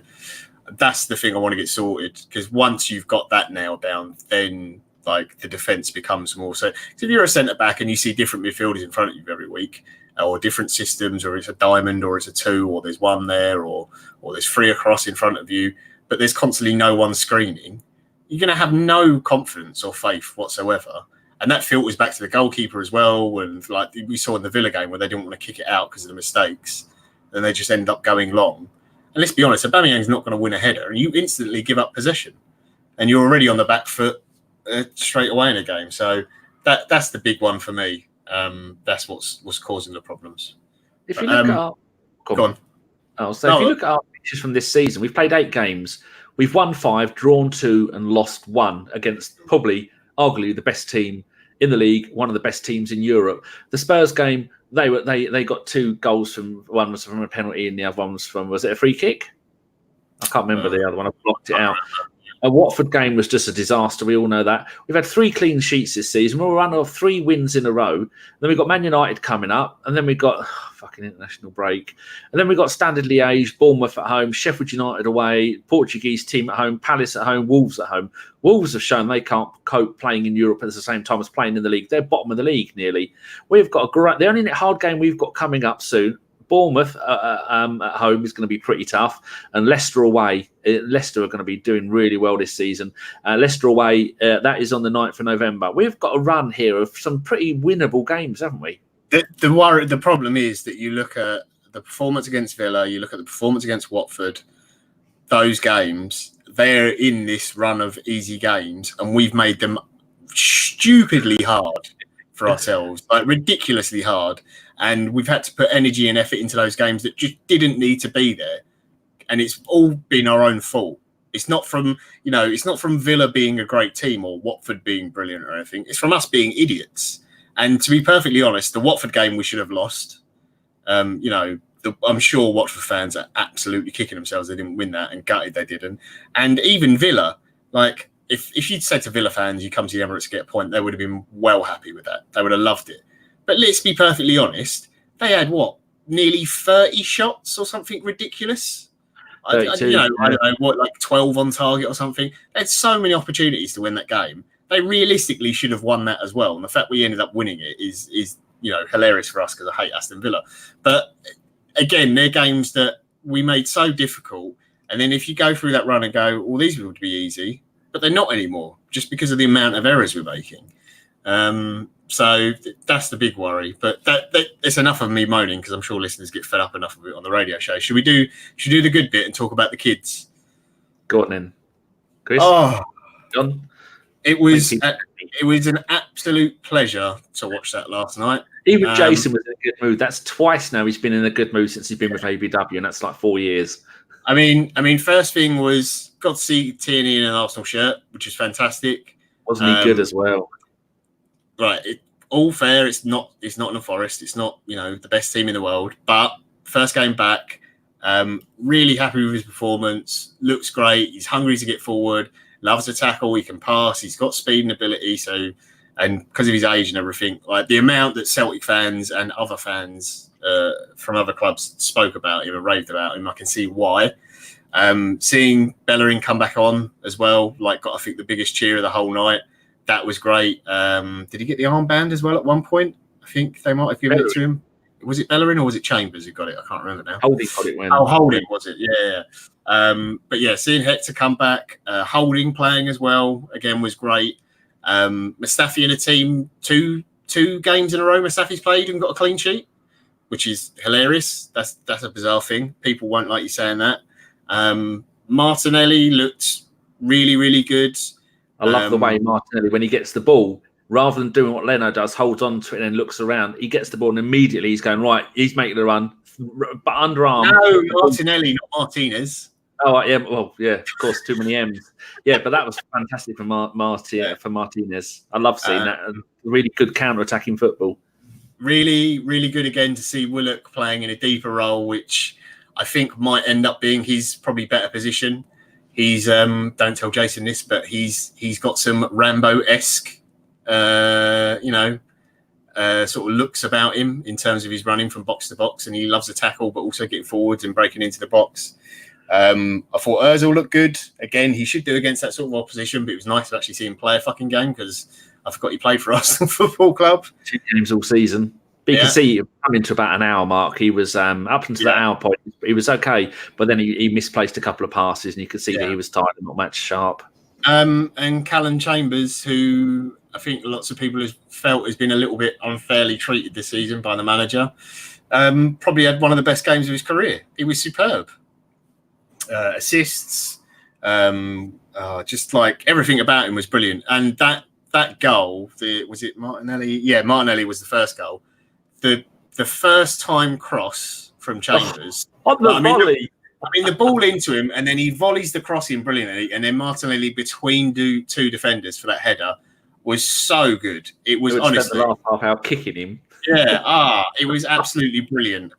that's the thing I want to get sorted, because once you've got that nailed down, then like the defence becomes more so. If you're a centre back and you see different midfielders in front of you every week, or different systems, or it's a diamond, or it's a 2, or there's one there, or there's 3 across in front of you, but there's constantly no one screening, you're going to have no confidence or faith whatsoever. And that filters back to the goalkeeper as well. And like we saw in the Villa game where they didn't want to kick it out because of the mistakes, and they just end up going long. And let's be honest, Aubameyang's not going to win a header, and you instantly give up possession, and you're already on the back foot straight away in a game. So that's the big one for me. That's what's causing the problems. If you look at our, go on. If you look at our pictures from this season, we've played 8 games. We've won 5, drawn 2, and lost 1 against probably, arguably, the best team in the league, one of the best teams in Europe. The Spurs game, they got 2 goals from, one was from a penalty and the other one was it a free kick? I can't remember the other one. I blocked it out. A Watford game was just a disaster. We all know that. We've had 3 clean sheets this season. We're running off 3 wins in a row. Then we've got Man United coming up. And then we've got fucking international break. And then we've got Standard Liège, Bournemouth at home, Sheffield United away, Portuguese team at home, Palace at home, Wolves at home. Wolves have shown they can't cope playing in Europe at the same time as playing in the league. They're bottom of the league nearly. We've got the only hard game we've got coming up soon, Bournemouth at home, is going to be pretty tough, and Leicester away. Leicester are going to be doing really well this season. Leicester away, that is on the 9th of November. We've got a run here of some pretty winnable games, haven't we? The problem is that you look at the performance against Villa, you look at the performance against Watford. Those games, they're in this run of easy games, and we've made them stupidly hard for ourselves, like ridiculously hard. And we've had to put energy and effort into those games that just didn't need to be there. And it's all been our own fault. It's not from Villa being a great team or Watford being brilliant or anything. It's from us being idiots. And to be perfectly honest, the Watford game we should have lost. I'm sure Watford fans are absolutely kicking themselves they didn't win that, and gutted they didn't. And even Villa, like if you'd said to Villa fans, you come to the Emirates to get a point, they would have been well happy with that. They would have loved it. But let's be perfectly honest, they had nearly 30 shots or something ridiculous. I don't know, like 12 on target or something. They had so many opportunities to win that game. They realistically should have won that as well. And the fact we ended up winning it is hilarious for us, because I hate Aston Villa. But again, they're games that we made so difficult. And then if you go through that run and go, well, these would be easy, but they're not anymore, just because of the amount of errors we're making. So that's the big worry. But it's enough of me moaning, because I'm sure listeners get fed up enough of it on the radio show. Should we do the good bit and talk about the kids? Go on then, Kris. Oh, John. It was an absolute pleasure to watch that last night. Even Jason was in a good mood. That's twice now he's been in a good mood since he's been with ABW, and that's like 4 years. I mean, first thing was got to see Tierney in an Arsenal shirt, which is fantastic. Wasn't he good as well? Right, all fair. It's not in the Forest. It's not the best team in the world. But first game back, really happy with his performance. Looks great. He's hungry to get forward. Loves to tackle. He can pass. He's got speed and ability. So, and because of his age and everything, like the amount that Celtic fans and other fans from other clubs spoke about him and raved about him, I can see why. Seeing Bellerin come back on as well, got I think the biggest cheer of the whole night. That was great. Did he get the armband as well at one point? I think they might have given it to him. Was it Bellerin or was it Chambers who got it? I can't remember now. Holding got it when. Oh, Holding was it? Yeah. But yeah, seeing Hector come back, Holding playing as well again was great. Mustafi in a team, two games in a row Mustafi's played and got a clean sheet, which is hilarious. That's a bizarre thing. People won't like you saying that. Martinelli looked really, really good. I love the way Martinelli, when he gets the ball, rather than doing what Leno does, holds on to it and then looks around, he gets the ball and immediately he's going, right, he's making the run, but underarm. No, Martinelli, not Martinez. Oh, yeah. Well, yeah, of course, too many M's. Yeah, but that was fantastic for for Martinez. I love seeing that. Really good counter-attacking football. Really, really good again to see Willock playing in a deeper role, which I think might end up being his probably better position. He's don't tell Jason this, but he's got some Rambo-esque, sort of looks about him in terms of his running from box to box, and he loves a tackle, but also getting forwards and breaking into the box. I thought Ozil looked good. Again, he should do against that sort of opposition, but it was nice to actually see him play a fucking game because I forgot he played for Arsenal Football Club. 2 games all season. But you can see coming to about an hour mark, he was up until that hour point, he was okay, but then he misplaced a couple of passes, and you could see that he was tired and not match sharp. And Callum Chambers, who I think lots of people have felt has been a little bit unfairly treated this season by the manager, probably had one of the best games of his career. He was superb. Assists, just like everything about him was brilliant. And that goal, was it Martinelli? Yeah, Martinelli was the first goal. The first time cross from Chambers. On the volley. The ball into him, and then he volleys the cross in brilliantly, and then Martinelli between two defenders for that header was so good. It was honestly the last half hour kicking him. Yeah, it was absolutely brilliant.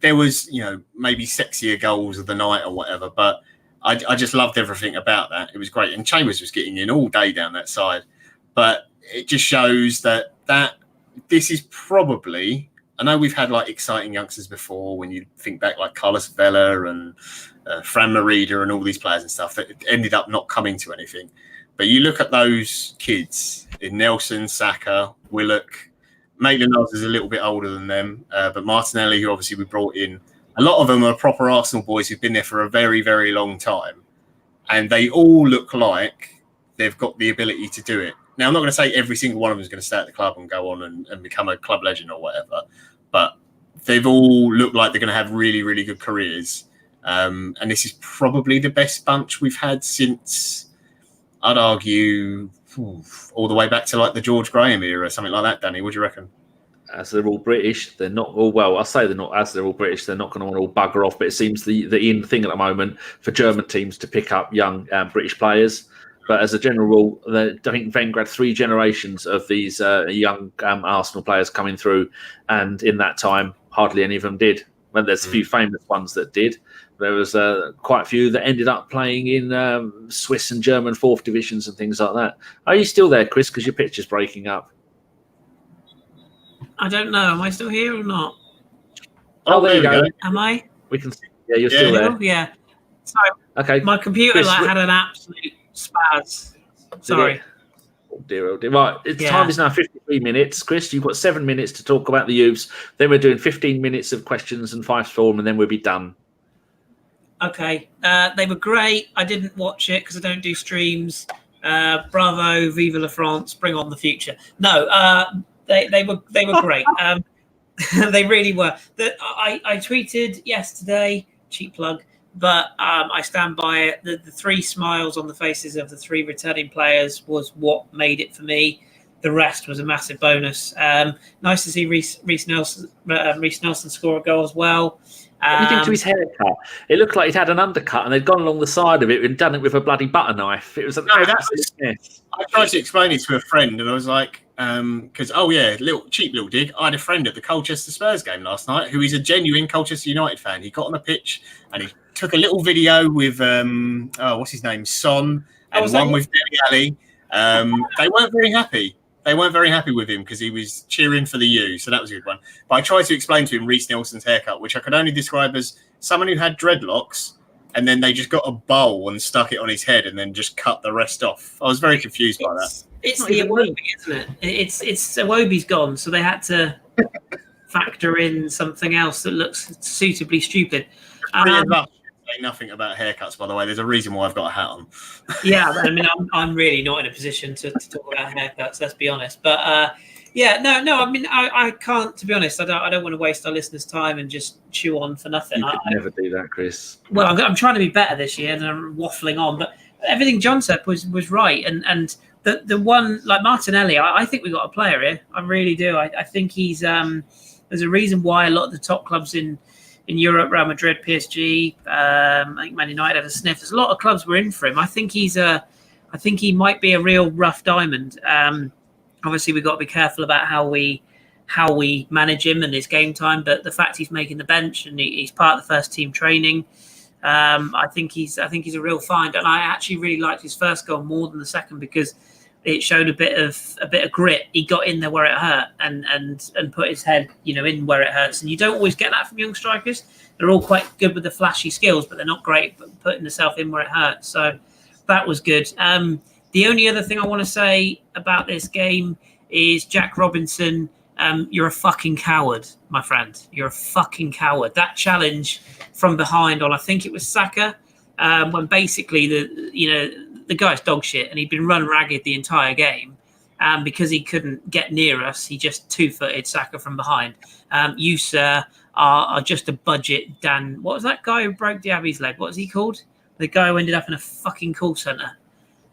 There was, maybe sexier goals of the night or whatever, but I just loved everything about that. It was great. And Chambers was getting in all day down that side. But it just shows that this is probably, I know we've had like exciting youngsters before when you think back like Carlos Vela and Fran Merida and all these players and stuff that ended up not coming to anything. But you look at those kids in Nelson, Xhaka, Willock, Maitland-Niles is a little bit older than them, but Martinelli, who obviously we brought in, a lot of them are proper Arsenal boys who've been there for a very, very long time. And they all look like they've got the ability to do it. Now, I'm not going to say every single one of them is going to stay at the club and go on and become a club legend or whatever, but they've all looked like they're going to have really, really good careers. And this is probably the best bunch we've had since, I'd argue, all the way back to like the George Graham era, something like that. Danny, what do you reckon? As they're all British, they're not all, well, I say they're not, as they're all British, they're not going to want to all bugger off, but it seems the in thing at the moment for German teams to pick up young British players. But as a general rule, I think Wenger had 3 generations of these young Arsenal players coming through, and in that time, hardly any of them did. Well, there's a few famous ones that did. There was quite a few that ended up playing in Swiss and German 4th divisions and things like that. Are you still there, Kris? Because your picture's breaking up. I don't know. Am I still here or not? Oh, there you go. Am I? We can see. Yeah, you're still there. Yeah. Sorry. Okay. My computer Kris, had an absolute spaz. Sorry. Oh dear. Right. Time is now 53 minutes. Kris, you've got 7 minutes to talk about the youths. Then we're doing 15 minutes of questions and 5 form, and then we'll be done. Okay. They were great. I didn't watch it because I don't do streams. Bravo, Viva la France, bring on the future. No, they were great. They really were. I tweeted yesterday, cheap plug, but I stand by it. The 3 smiles on the faces of the 3 returning players was what made it for me. The rest was a massive bonus. Nice to see Reece Nelson score a goal as well. What do you think to his haircut? It looked like he'd had an undercut and they'd gone along the side of it and done it with a bloody butter knife. It was an absolute mess. I tried to explain it to a friend and I was like, because, cheap little dig. I had a friend at the Colchester Spurs game last night who is a genuine Colchester United fan. He got on the pitch and he took a little video with, what's his name, Son, and one with Dele Alli. They weren't very happy. They weren't very happy with him because he was cheering for the U, so that was a good one. But I tried to explain to him Reece Nelson's haircut, which I could only describe as someone who had dreadlocks and then they just got a bowl and stuck it on his head and then just cut the rest off. I was very confused by that. It's the Iwobi, isn't it? It's Iwobi's gone, so they had to factor in something else that looks suitably stupid. Nothing about haircuts, by the way. There's a reason why I've got a hat on. Yeah, I mean, I'm really not in a position to talk about haircuts. Let's be honest. But I mean, I can't. To be honest, I don't want to waste our listeners' time and just chew on for nothing. You could never do that, Kris. Well, I'm trying to be better this year, and I'm waffling on. But everything John said was right, and the one like Martinelli, I think we got a player here. I really do. I think he's. There's a reason why a lot of the top clubs in in Europe, Real Madrid, PSG, I think Man United had a sniff. There's a lot of clubs were in for him. I think he might be a real rough diamond. Obviously, we've got to be careful about how we manage him and his game time. But the fact he's making the bench and he's part of the first team training, I think he's a real find. And I actually really liked his first goal more than the second because it showed a bit of grit. He got in there where it hurt and put his head, in where it hurts. And you don't always get that from young strikers. They're all quite good with the flashy skills, but they're not great at putting themselves in where it hurts. So that was good. The only other thing I want to say about this game is Jack Robinson. You're a fucking coward, my friend. You're a fucking coward. That challenge from behind on, I think it was Saka, when basically the guy's dog shit and he'd been run ragged the entire game. Because he couldn't get near us, he just two-footed Saka from behind. You, sir, are just a budget Dan. What was that guy who broke Diaby's leg? What was he called? The guy who ended up in a fucking call centre.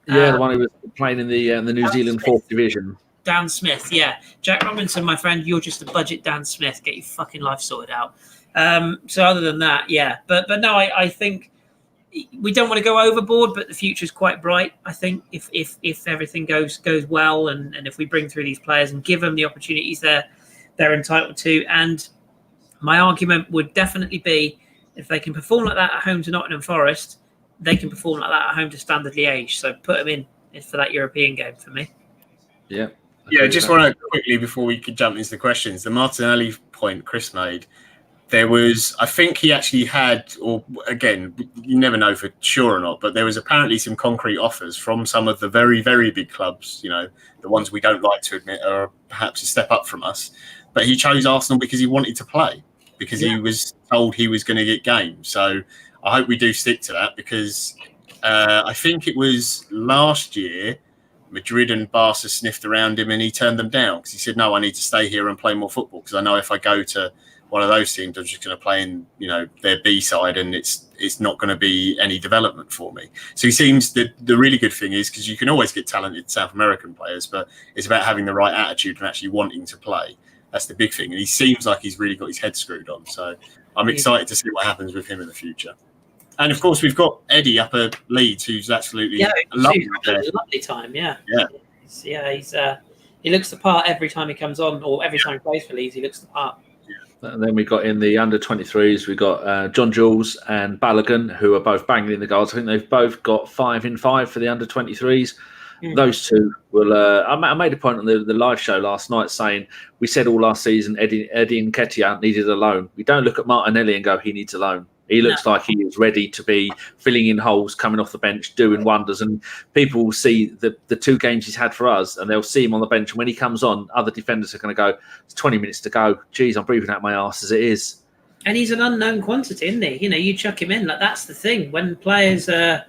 Yeah, the one who was playing in the New Zealand Smith. 4th Division. Dan Smith, yeah. Jack Robinson, my friend, you're just a budget Dan Smith. Get your fucking life sorted out. So other than that, yeah. But no, I think we don't want to go overboard, but the future is quite bright. I think if everything goes well and if we bring through these players and give them the opportunities they're entitled to. And my argument would definitely be if they can perform like that at home to Nottingham Forest, they can perform like that at home to Standard Liège. So put them in for that European game for me. Yeah. Yeah, just want to quickly, before we could jump into the questions, the Martinelli point Kris made, I think he actually had, or again, you never know for sure or not, but there was apparently some concrete offers from some of the very, very big clubs, the ones we don't like to admit are perhaps a step up from us. But he chose Arsenal because he wanted to play, because he was told he was going to get games. So I hope we do stick to that because I think it was last year, Madrid and Barca sniffed around him and he turned them down because he said, no, I need to stay here and play more football because I know if I go to one of those teams, I'm just going to play in, their B side and it's not going to be any development for me. So he seems the really good thing is because you can always get talented South American players, but it's about having the right attitude and actually wanting to play. That's the big thing. And he seems like he's really got his head screwed on. So I'm excited to see what happens with him in the future. And of course, we've got Eddie up at Leeds, who's absolutely lovely time. Yeah. He looks the part every time he comes on, or every time he plays for Leeds. He looks the part. Yeah. And then we got in the under 23s. We got John Jules and Bellerin, who are both banging in the goals. I think they've both got 5 in 5 for the under 23s. Those two will. I made a point on the live show last night saying we said all last season Eddie Nketiah needed a loan. We don't look at Martinelli and go he needs a loan. He looks like he is ready to be filling in holes, coming off the bench, doing wonders. And people will see the 2 games he's had for us, and they'll see him on the bench. And when he comes on, other defenders are going to go, it's 20 minutes to go. Geez, I'm breathing out my arse as it is. And he's an unknown quantity, isn't he? You chuck him in. Like that's the thing. When players the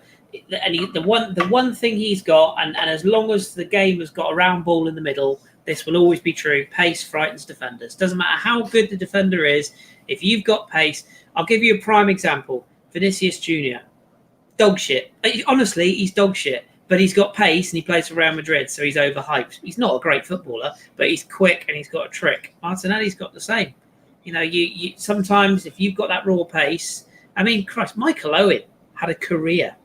one thing he's got, and as long as the game has got a round ball in the middle, this will always be true. Pace frightens defenders. Doesn't matter how good the defender is. If you've got pace, I'll give you a prime example. Vinicius Jr. Dog shit. Honestly, he's dog shit. But he's got pace and he plays for Real Madrid, so he's overhyped. He's not a great footballer, but he's quick and he's got a trick. Martinelli's got the same. You sometimes if you've got that raw pace, I mean, Christ, Michael Owen had a career.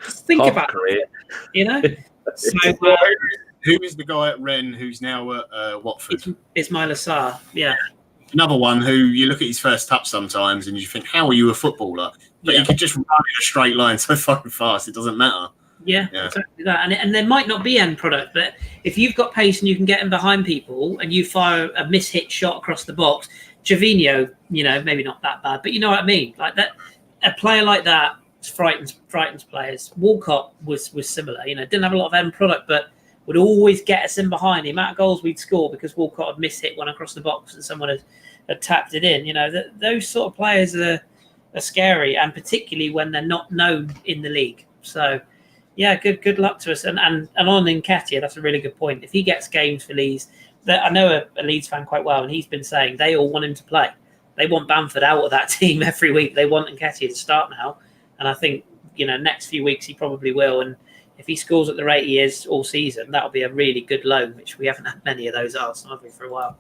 Just think about it. So, who is the guy at Rennes who's now at Watford? Ismail Assar, yeah. Another one who you look at his first touch sometimes and you think, how are you a footballer? But you can just run in a straight line so fucking fast, it doesn't matter. Yeah, exactly that. And there might not be end product, but if you've got pace and you can get in behind people and you fire a mishit shot across the box, Gervinho, maybe not that bad, but you know what I mean? Like that, a player like that frightens players. Walcott was similar, didn't have a lot of end product, but would always get us in behind. The amount of goals we'd score because Walcott had mishit one across the box and someone had tapped it in. Those sort of players are scary, and particularly when they're not known in the league. So, yeah, good luck to us. And on Nketiah, that's a really good point. If he gets games for Leeds, I know a Leeds fan quite well, and he's been saying they all want him to play. They want Bamford out of that team every week. They want Nketiah to start now. And I think, next few weeks he probably will. And if he scores at the rate he is all season, that'll be a really good loan, which we haven't had many of those at Arsenal for a while.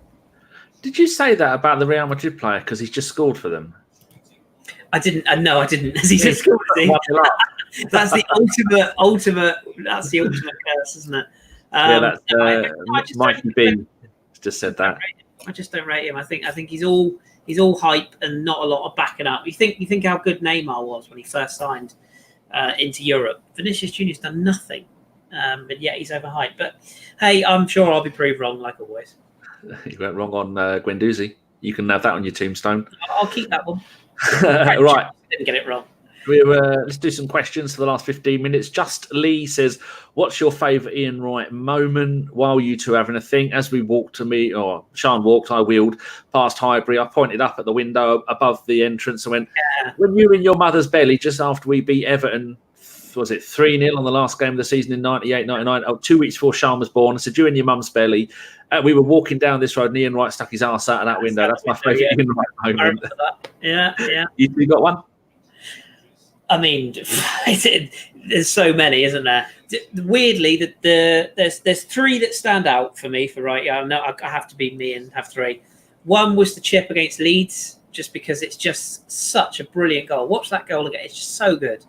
Did you say that about the Real Madrid player because he's just scored for them? I didn't. No, I didn't. As he says, that's the ultimate. That's the ultimate curse, isn't it? That's Mikey B. Just said that. I just don't rate him. I think he's all hype and not a lot of backing up. You think how good Neymar was when he first signed into Europe. Vinicius Junior's done nothing, but yet he's overhyped. But hey, I'm sure I'll be proved wrong, like always. You went wrong on Guendouzi. You can have that on your tombstone. I'll keep that one. Right. Didn't get it wrong. Let's do some questions for the last 15 minutes. Just Lee says, what's your favourite Ian Wright moment while you two are having a think? As we walked Sean walked, I wheeled past Highbury. I pointed up at the window above the entrance and went, when you were in your mother's belly just after we beat Everton, was it 3-0 on the last game of the season in 98, 99? 2 weeks before Sean was born. I said, you in your mum's belly. We were walking down this road and Ian Wright stuck his arse out of that window. That's my favourite Ian Wright moment. Yeah. You got one? I mean, there's so many, isn't there? Weirdly, there's three that stand out for me for Wright. Yeah, no, I have to be me and have three. One was the chip against Leeds, just because it's just such a brilliant goal. Watch that goal again; it's just so good.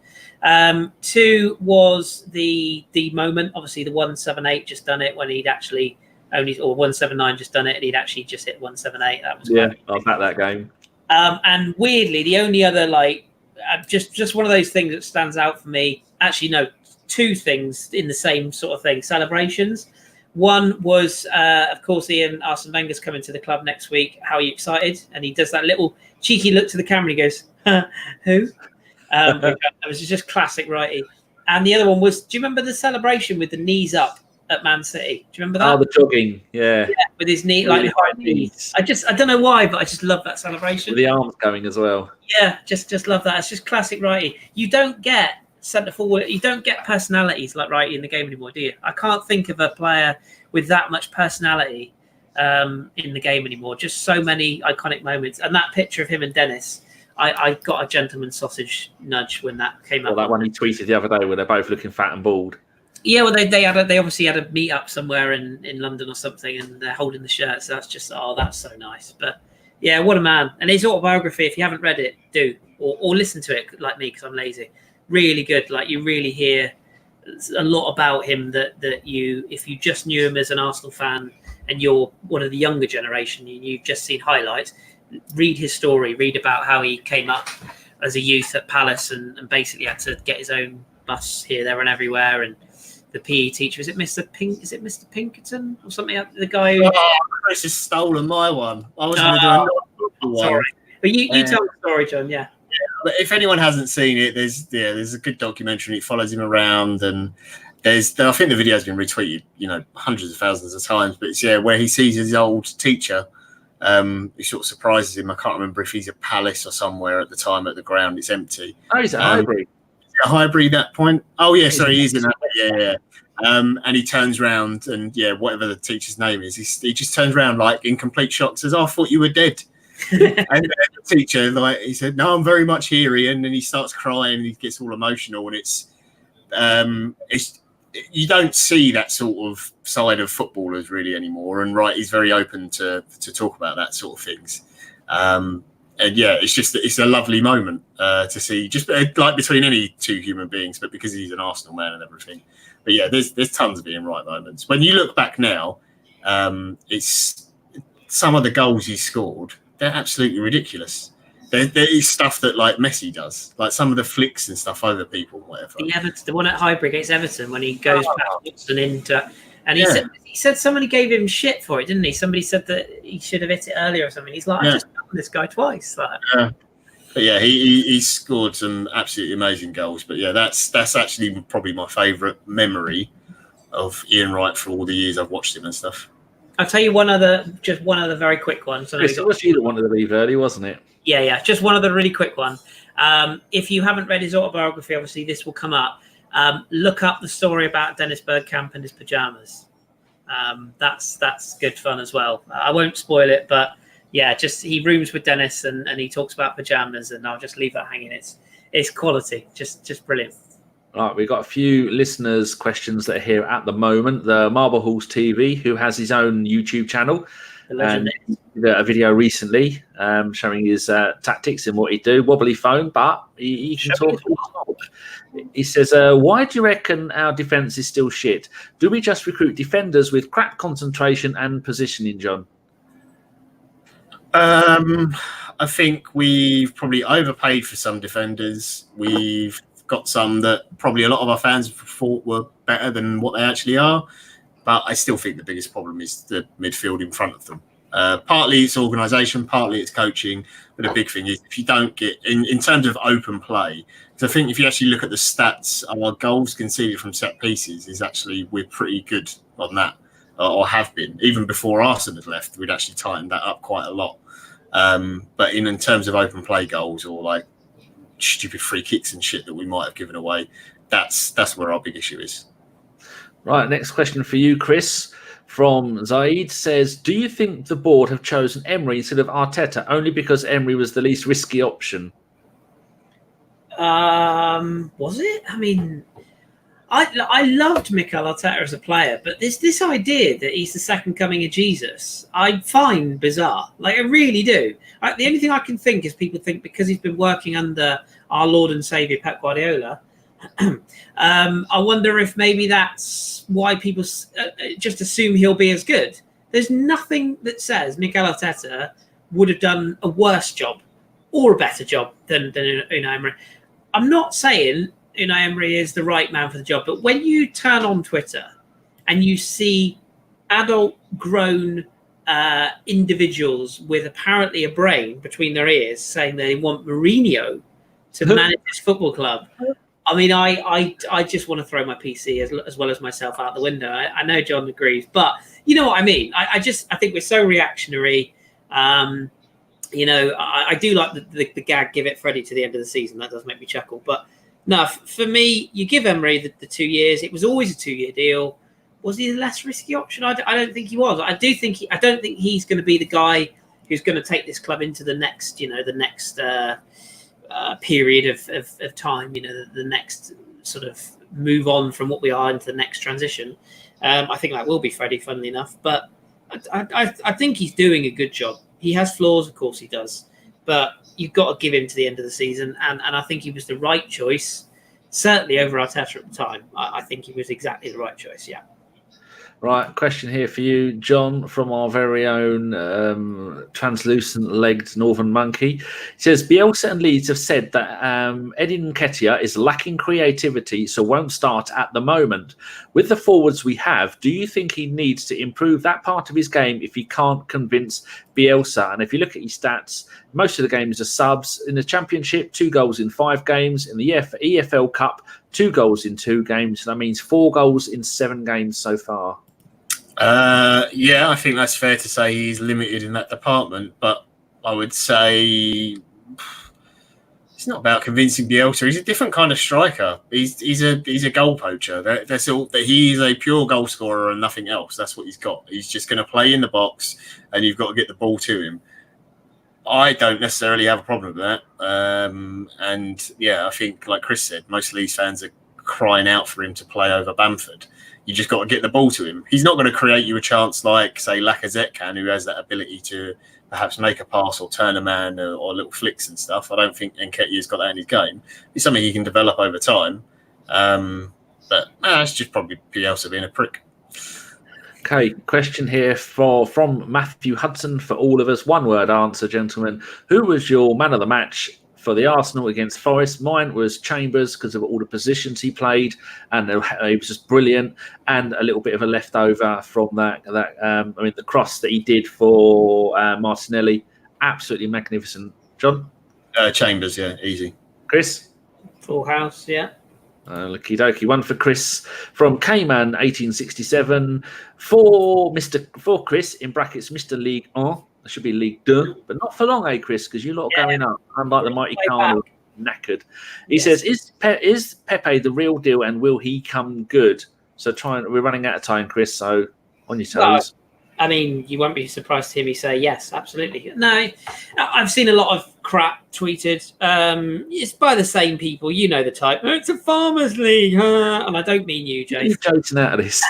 Two was the moment, obviously the 178 just done it when he'd actually or 179 just done it and he'd actually just hit 178. That was I was at that game. And weirdly, the only other just one of those things that stands out for me. Actually, no, two things in the same sort of thing. Celebrations. One was, of course, Arsene Wenger's coming to the club next week. How are you excited? And he does that little cheeky look to the camera. He goes, "Who?" It was just classic righty. And the other one was, do you remember the celebration with the knees up at Man City? Do you remember that? Oh, the jogging, yeah, with his knee, like high knees. I don't know why, but I just love that celebration. With the arms going as well. Yeah, just love that. It's just classic righty. You don't get centre forward. You don't get personalities like righty in the game anymore, do you? I can't think of a player with that much personality in the game anymore. Just so many iconic moments. And that picture of him and Dennis, I got a gentleman sausage nudge when that came up. That one he tweeted the other day where they're both looking fat and bald. Yeah, well, they obviously had a meet up somewhere in London or something, and they're holding the shirt. So that's just that's so nice. But yeah, what a man! And his autobiography, if you haven't read it, do or listen to it like me because I'm lazy. Really good. Like you really hear a lot about him that you, if you just knew him as an Arsenal fan and you're one of the younger generation, you've just seen highlights. Read his story. Read about how he came up as a youth at Palace and basically had to get his own bus here, there, and everywhere. And the PE teacher, is it Mr. Pinkerton or something? The guy who Kris has stolen my one. I was going to do another one. Sorry, but you tell the story, John. Yeah. But if anyone hasn't seen it, there's a good documentary. It follows him around, and I think the video's been retweeted, hundreds of thousands of times. But it's where he sees his old teacher. He sort of surprises him. I can't remember if he's at Palace or somewhere at the time at the ground. It's empty. Oh, he's at Highbury. Highbury that point. Oh yeah, sorry, he's in that. Yeah. And he turns around and whatever the teacher's name is, he just turns around like in complete shock, says, "I thought you were dead." And the teacher, he said, "No, I'm very much here, Ian." And he starts crying and he gets all emotional. And it's you don't see that sort of side of footballers really anymore. And he's very open to talk about that sort of things. And it's a lovely moment to see, just like between any two human beings, but because he's an Arsenal man and everything. But there's tons of Ian Wright moments. When you look back now, it's some of the goals he scored. They're absolutely ridiculous. There is stuff that like Messi does, like some of the flicks and stuff over people, whatever. The one at Highbury against Everton when he goes past and into, and he said somebody gave him shit for it, didn't he? Somebody said that he should have hit it earlier or something. He's like, I just done this guy twice. But he scored some absolutely amazing goals. But that's actually probably my favourite memory of Ian Wright for all the years I've watched him and stuff. I'll tell you one other very quick one. So it was you that wanted to leave early, wasn't it? Yeah. Just one other really quick one. If you haven't read his autobiography, obviously this will come up. Look up the story about Dennis Bergkamp and his pajamas. That's good fun as well. I won't spoil it, but just he rooms with Dennis and he talks about pajamas, and I'll just leave that hanging. It's quality, just brilliant. All right, we've got a few listeners' questions that are here at the moment. The Marble Halls TV, who has his own YouTube channel, The legend. And he did a video recently showing his tactics and what he'd do. Wobbly phone, but he can talk. He says, why do you reckon our defence is still shit? Do we just recruit defenders with crap concentration and positioning, John? I think we've probably overpaid for some defenders. We've got some that probably a lot of our fans thought were better than what they actually are. But I still think the biggest problem is the midfield in front of them. Partly it's organisation, partly it's coaching. But the big thing is if you don't get, in terms of open play, because I think if you actually look at the stats, our goals conceded from set pieces is actually, we're pretty good on that, or have been. Even before Arsene had left, we'd actually tightened that up quite a lot. But in terms of open play goals or like stupid free kicks and shit that we might have given away, that's where our big issue is. Right, next question for you, Kris, from Zaid says, do you think the board have chosen Emery instead of Arteta only because Emery was the least risky option? Was it? I mean, I loved Mikel Arteta as a player, but this idea that he's the second coming of Jesus, I find bizarre. Like, I really do. The only thing I can think is people think because he's been working under our Lord and Saviour Pep Guardiola, I wonder if maybe that's why people just assume he'll be as good. There's nothing that says Mikel Arteta would have done a worse job or a better job than Unai Emery. I'm not saying Unai Emery is the right man for the job, but when you turn on Twitter and you see adult, grown individuals with apparently a brain between their ears saying they want Mourinho to manage this football club, I mean, I just want to throw my PC as well as myself out the window. I know John agrees, but you know what I mean. I think we're so reactionary. You know, I do like the gag, give it Freddie to the end of the season. That does make me chuckle. But no, for me, you give Emery the 2 years. It was always a 2-year deal. Was he the less risky option? I don't think he was. I don't think he's going to be the guy who's going to take this club into the next, period of time, the next sort of move on from what we are into the next transition. I think that will be Freddie, funnily enough. But I think he's doing a good job. He has flaws, of course he does. But you've got to give him to the end of the season. And I think he was the right choice, certainly over Arteta at the time. I think he was exactly the right choice, yeah. Right, question here for you, John, from our very own translucent-legged northern monkey. It says, Bielsa and Leeds have said that Eddie Nketiah is lacking creativity, so won't start at the moment. With the forwards we have, do you think he needs to improve that part of his game if he can't convince Bielsa? And if you look at his stats, most of the games are subs. In the Championship, 2 goals in 5 games. In the EFL Cup, 2 goals in 2 games. That means 4 goals in 7 games so far. Yeah, I think that's fair to say he's limited in that department, but I would say it's not about convincing Bielsa. He's a different kind of striker. He's a goal poacher. That's all. He's a pure goal scorer and nothing else. That's what he's got. He's just going to play in the box, and you've got to get the ball to him. I don't necessarily have a problem with that. And yeah, I think, like Kris said, most of these fans are crying out for him to play over Bamford. You just got to get the ball to him. He's not going to create you a chance like, say, Lacazette can, who has that ability to perhaps make a pass or turn a man or little flicks and stuff. I don't think Nketiah's got that in his game. It's something he can develop over time. But it's just probably Bielsa being a prick. Okay, question here from Matthew Hudson for all of us. One-word answer, gentlemen. Who was your man of the match for the Arsenal against Forest? Mine was Chambers because of all the positions he played, and he was just brilliant. And a little bit of a leftover from the cross that he did for Martinelli, absolutely magnificent. John? Chambers, yeah, easy. Kris? Full house, yeah. Lucky dokey. One for Kris from Cayman 1867 for Kris in brackets Mr. League 1. It should be League 2, but not for long, Kris, because you lot are going up, unlike the mighty Cardinal, knackered. He says, is Pepe the real deal and will he come good? So we're running out of time, Kris, so on your toes. Well, I mean, you won't be surprised to hear me say yes, absolutely. No, I've seen a lot of crap tweeted. It's by the same people, you know the type. It's a farmers league, and I don't mean you, Jay. You're joking out of this.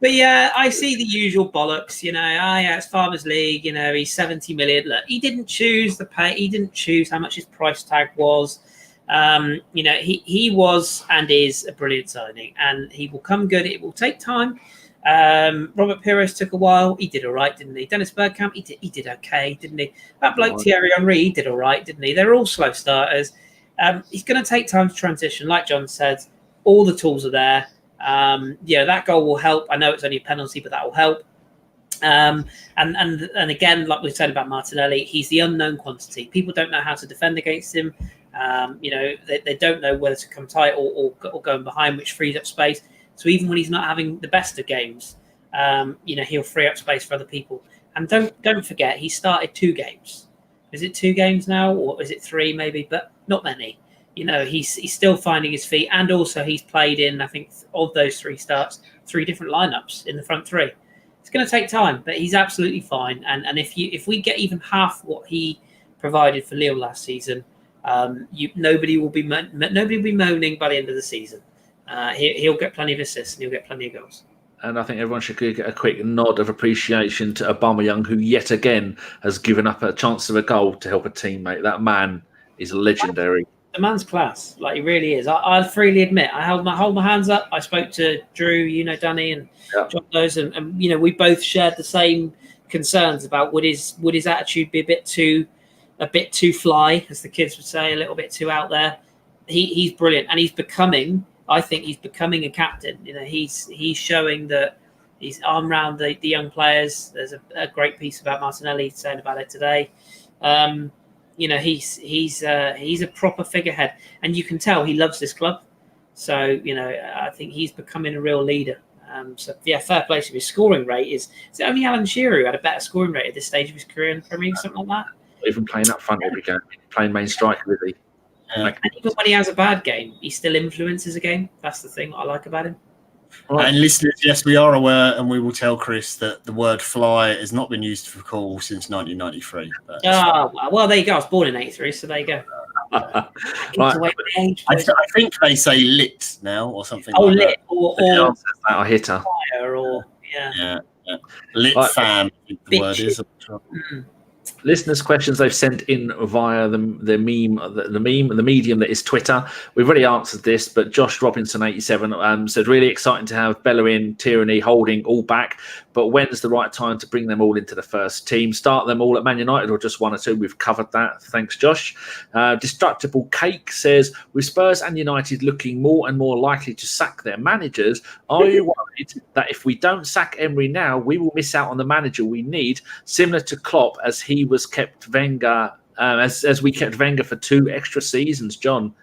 But yeah, I see the usual bollocks. It's Farmers League. He's 70 million. Look, he didn't choose the pay. He didn't choose how much his price tag was. He was and is a brilliant signing, and he will come good. It will take time. Robert Pires took a while. He did all right, didn't he? Dennis Bergkamp, he did okay, didn't he? That bloke Thierry Henry, he did all right, didn't he? They're all slow starters. He's going to take time to transition. Like John said, all the tools are there. That goal will help. I know it's only a penalty, but that will help. And again, like we said about Martinelli, he's the unknown quantity. People don't know how to defend against him. They don't know whether to come tight or go in behind, which frees up space. So even when he's not having the best of games, he'll free up space for other people. And don't forget, he started 2 games. Is it 2 games now, or is it 3 maybe? But not many. He's still finding his feet, and also he's played in, I think, of those 3 starts, 3 different lineups in the front 3. It's going to take time, but he's absolutely fine. And if we get even half what he provided for Lille last season, nobody will be moaning by the end of the season. He'll get plenty of assists and he'll get plenty of goals. And I think everyone should get a quick nod of appreciation to Aubameyang, who yet again has given up a chance of a goal to help a teammate. That man is legendary. The man's class, like he really is. I'll freely admit, I hold my hands up. I spoke to Drew, Danny, and John knows, and we both shared the same concerns about would his attitude be a bit too fly, as the kids would say, a little bit too out there. He's brilliant, and I think he's becoming a captain. He's showing that he's arm around the young players. There's a great piece about Martinelli saying about it today. He's a proper figurehead, and you can tell he loves this club. So I think he's becoming a real leader. Fair play to him. His scoring rate is it only Alan Shearer who had a better scoring rate at this stage of his career in the Premier League, something like that? Even playing up front every game, playing main striker, really. And even when he has a bad game, he still influences a game. That's the thing I like about him. Right. And listeners, yes, we are aware, and we will tell Kris that the word "fly" has not been used for call since 1993. Well, there you go. I was born in '83, so there you go. Right. I think they say "lit" now or something. Oh, like lit that. or hitter. Fire or yeah. Lit right. fam. The word is. Listeners' questions they've sent in via the medium that is Twitter. We've already answered this, but Josh Robinson 87 said really exciting to have Bellerin, Tierney, Holding all back. But when's the right time to bring them all into the first team? Start them all at Man United or just 1 or 2? We've covered that. Thanks, Josh. Destructible Cake says, with Spurs and United looking more and more likely to sack their managers, are you worried that if we don't sack Emery now, we will miss out on the manager we need, similar to Klopp as he was kept Wenger, as we kept Wenger for 2 extra seasons, John?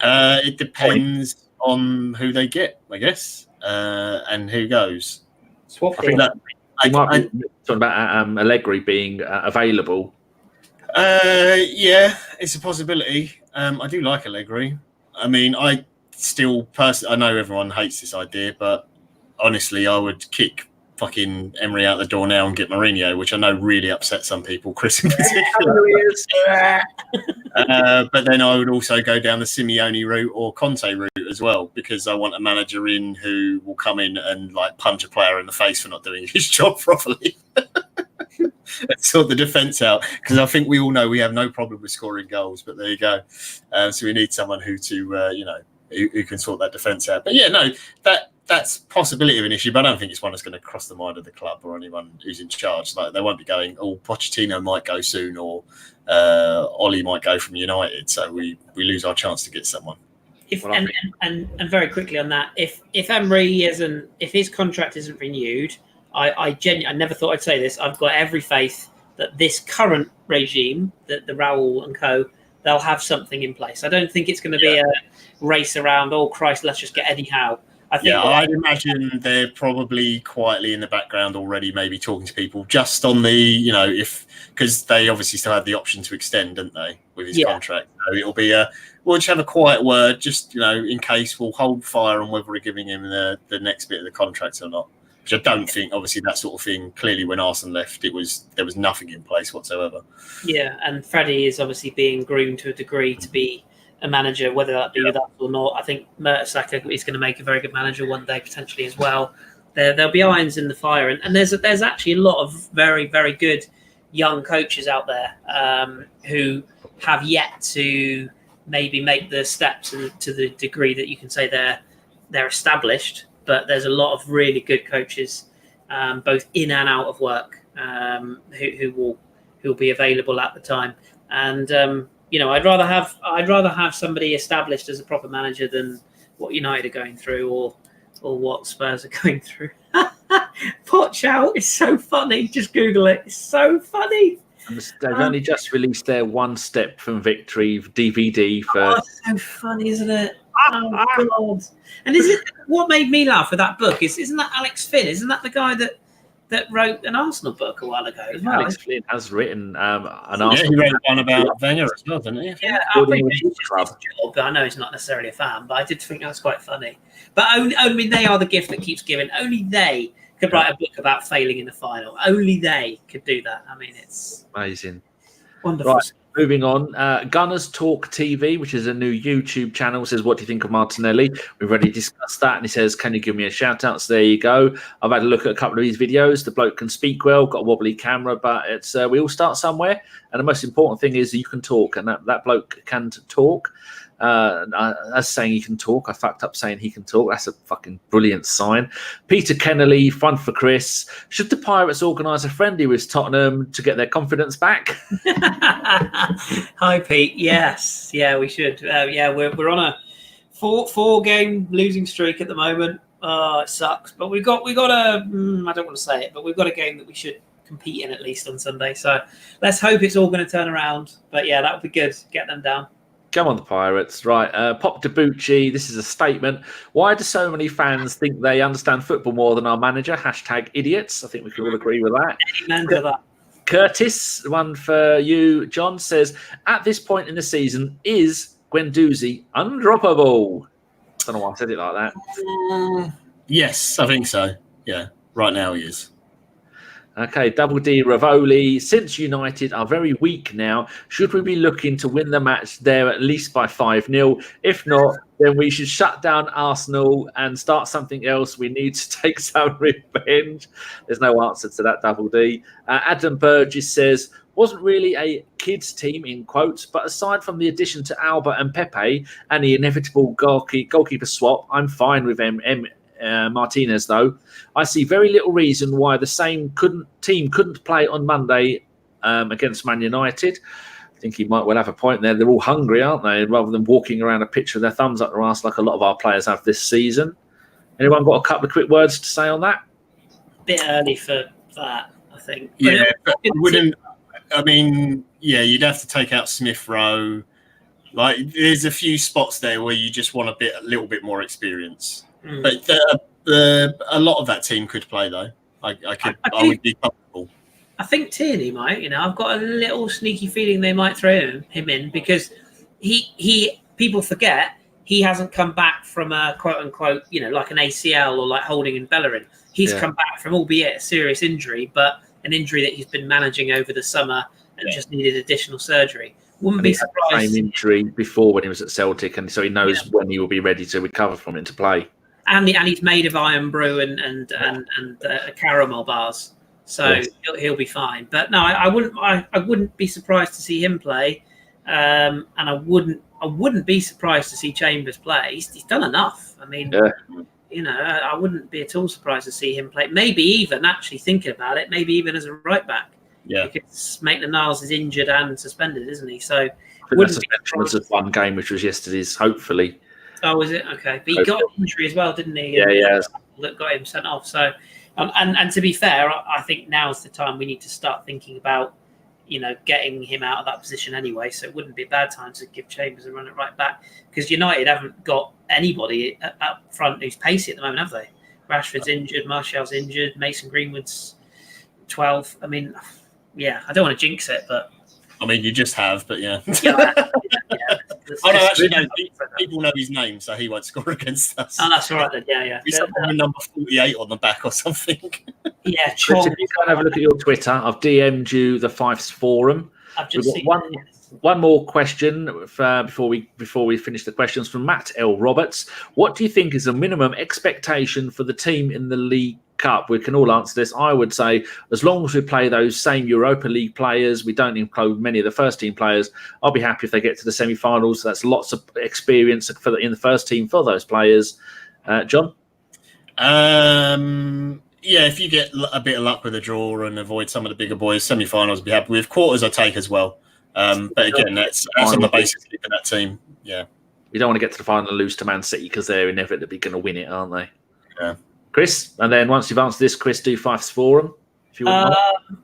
It depends on who they get, I guess, and who goes. Swap. I think that I might be talking about Allegri being available. Yeah, it's a possibility. I do like Allegri. I mean, I know everyone hates this idea, but honestly, I would kick fucking Emery out the door now and get Mourinho, which I know really upset some people, Kris in particular. But then I would also go down the Simeone route or Conte route as well, because I want a manager in who will come in and like punch a player in the face for not doing his job properly. And sort the defence out, because I think we all know we have no problem with scoring goals, but there you go. So we need someone who can sort that defence out. But yeah, no, that's possibility of an issue, but I don't think it's one that's going to cross the mind of the club or anyone who's in charge. Like, they won't be going, Pochettino might go soon, or Ollie might go from United, so we lose our chance to get someone. And very quickly on that, if Emery if his contract isn't renewed, I never thought I'd say this. I've got every faith that this current regime, the Raul and co, they'll have something in place. I don't think it's going to be a race around, oh Christ, let's just get Eddie Howe. I'd imagine they're probably quietly in the background already, maybe talking to people just on the, because they obviously still have the option to extend, don't they, with his contract. So it'll be we'll just have a quiet word, just, in case. We'll hold fire on whether we're giving him the next bit of the contract or not. Which I don't think, obviously, that sort of thing. Clearly, when Arsene left, there was nothing in place whatsoever. Yeah, and Freddie is obviously being groomed to a degree to be a manager, whether that be with us or not. I think Mertesacker is going to make a very good manager one day, potentially as well. there'll be irons in the fire, and there's actually a lot of very, very good young coaches out there who have yet to maybe make the steps to the degree that you can say they're established. But there's a lot of really good coaches, both in and out of work, who will be available at the time. And I'd rather have somebody established as a proper manager than what United are going through or what Spurs are going through. Watch out! It's so funny. Just Google it. It's so funny. And they've only just released their One Step from Victory DVD for. Oh, it's so funny, isn't it? Oh God! And what made me laugh with that book isn't that Alex Finn? Isn't that the guy that wrote an Arsenal book a while ago as well? Alex Flynn has written an Arsenal. Yeah, he wrote one about Wenger as well, didn't he? Yeah, I think it's his job. I know he's not necessarily a fan, but I did think that was quite funny. But only they are the gift that keeps giving. Only they could write a book about failing in the final. Only they could do that. I mean, it's amazing. Wonderful. Right, moving on. Gunners Talk TV, which is a new YouTube channel, says, what do you think of Martinelli? We've already discussed that. And he says, can you give me a shout out? So there you go. I've had a look at a couple of these videos. The bloke can speak well, got a wobbly camera, but it's we all start somewhere. And the most important thing is you can talk, and that bloke can talk. As saying he can talk, I fucked up saying he can talk. That's a fucking brilliant sign. Peter Kennelly, fun for Kris. Should the Pirates organise a friendly with Tottenham to get their confidence back? Hi, Pete. Yes, yeah, we should. We're on a four game losing streak at the moment. Oh, it sucks, but we've got a. I don't want to say it, but we've got a game that we should compete in at least on Sunday. So let's hope it's all going to turn around. But yeah, that would be good. Get them down. Come on, the Pirates. Right. Pop Debucci, this is a statement. Why do so many fans think they understand football more than our manager? #idiots. I think we can all agree with that. Amen to that. Curtis, one for you, John, says, at this point in the season, is Guendouzi undroppable? I don't know why I said it like that. Yes, I think so. Yeah, right now he is. Okay, Double D Ravoli. Since United are very weak now, should we be looking to win the match there at least by 5-0? If not, then we should shut down Arsenal and start something else. We need to take some revenge. There's no answer to that, Double D. Adam Burgess says, wasn't really a kids team in quotes, but aside from the addition to Alba and Pepe and the inevitable goalkeeper swap, I'm fine with Martinez, though. I see very little reason why the same team couldn't play on Monday against Man United. I think he might well have a point there. They're all hungry, aren't they? Rather than walking around a pitch with their thumbs up their arse like a lot of our players have this season. Anyone got a couple of quick words to say on that? Bit early for that, I think. Yeah, but wouldn't. I mean, yeah, you'd have to take out Smith Rowe. Like, there's a few spots there where you just want a little bit more experience. But a lot of that team could play, though. I would be comfortable. I think Tierney might. I've got a little sneaky feeling they might throw him in because he people forget he hasn't come back from a quote unquote like an ACL or like Holding and Bellerin. He's come back from, albeit a serious injury, but an injury that he's been managing over the summer and just needed additional surgery. Wouldn't be surprised. Same injury before when he was at Celtic, and so he knows when he will be ready to recover from it to play. And he's made of iron brew and caramel bars, so he'll be fine. But no, I wouldn't be surprised to see him play, and I wouldn't be surprised to see Chambers play. He's done enough. I mean, I wouldn't be at all surprised to see him play. Maybe even actually thinking about it, maybe even as a right back. Yeah, because Maitland-Niles is injured and suspended, isn't he? So the suspension was of one game, which was yesterday's. Hopefully. Oh, is it? Okay. But he got an injury as well, didn't he? Yeah. That got him sent off. So, and to be fair, I think now's the time we need to start thinking about, getting him out of that position anyway. So it wouldn't be a bad time to give Chambers a run at right back because United haven't got anybody up front who's pacey at the moment, have they? Rashford's injured, Martial's injured, Mason Greenwood's 12. I mean, I don't want to jinx it, but... I mean, you just have, but yeah. People know his name, so he won't score against us. Oh, that's all right then. Yeah. He's number 48 on the back or something. Yeah, Chris, if you go and have a look at your Twitter, I've DM'd you the Fifes forum. I've just seen One more question before we finish the questions from Matt L. Roberts. What do you think is a minimum expectation for the team in the League Cup? We can all answer this. I would say as long as we play those same Europa League players, we don't include many of the first team players, I'll be happy if they get to the semi-finals. That's lots of experience in the first team for those players. John? Yeah, if you get a bit of luck with a draw and avoid some of the bigger boys, semi-finals I'd be happy with. Quarters I take as well. But again, that's on the basis of keeping that team. Yeah. We don't want to get to the final and lose to Man City because they're inevitably going to win it, aren't they? Yeah. Chris, and then once you've answered this, Chris, do Fifes Forum. If you want.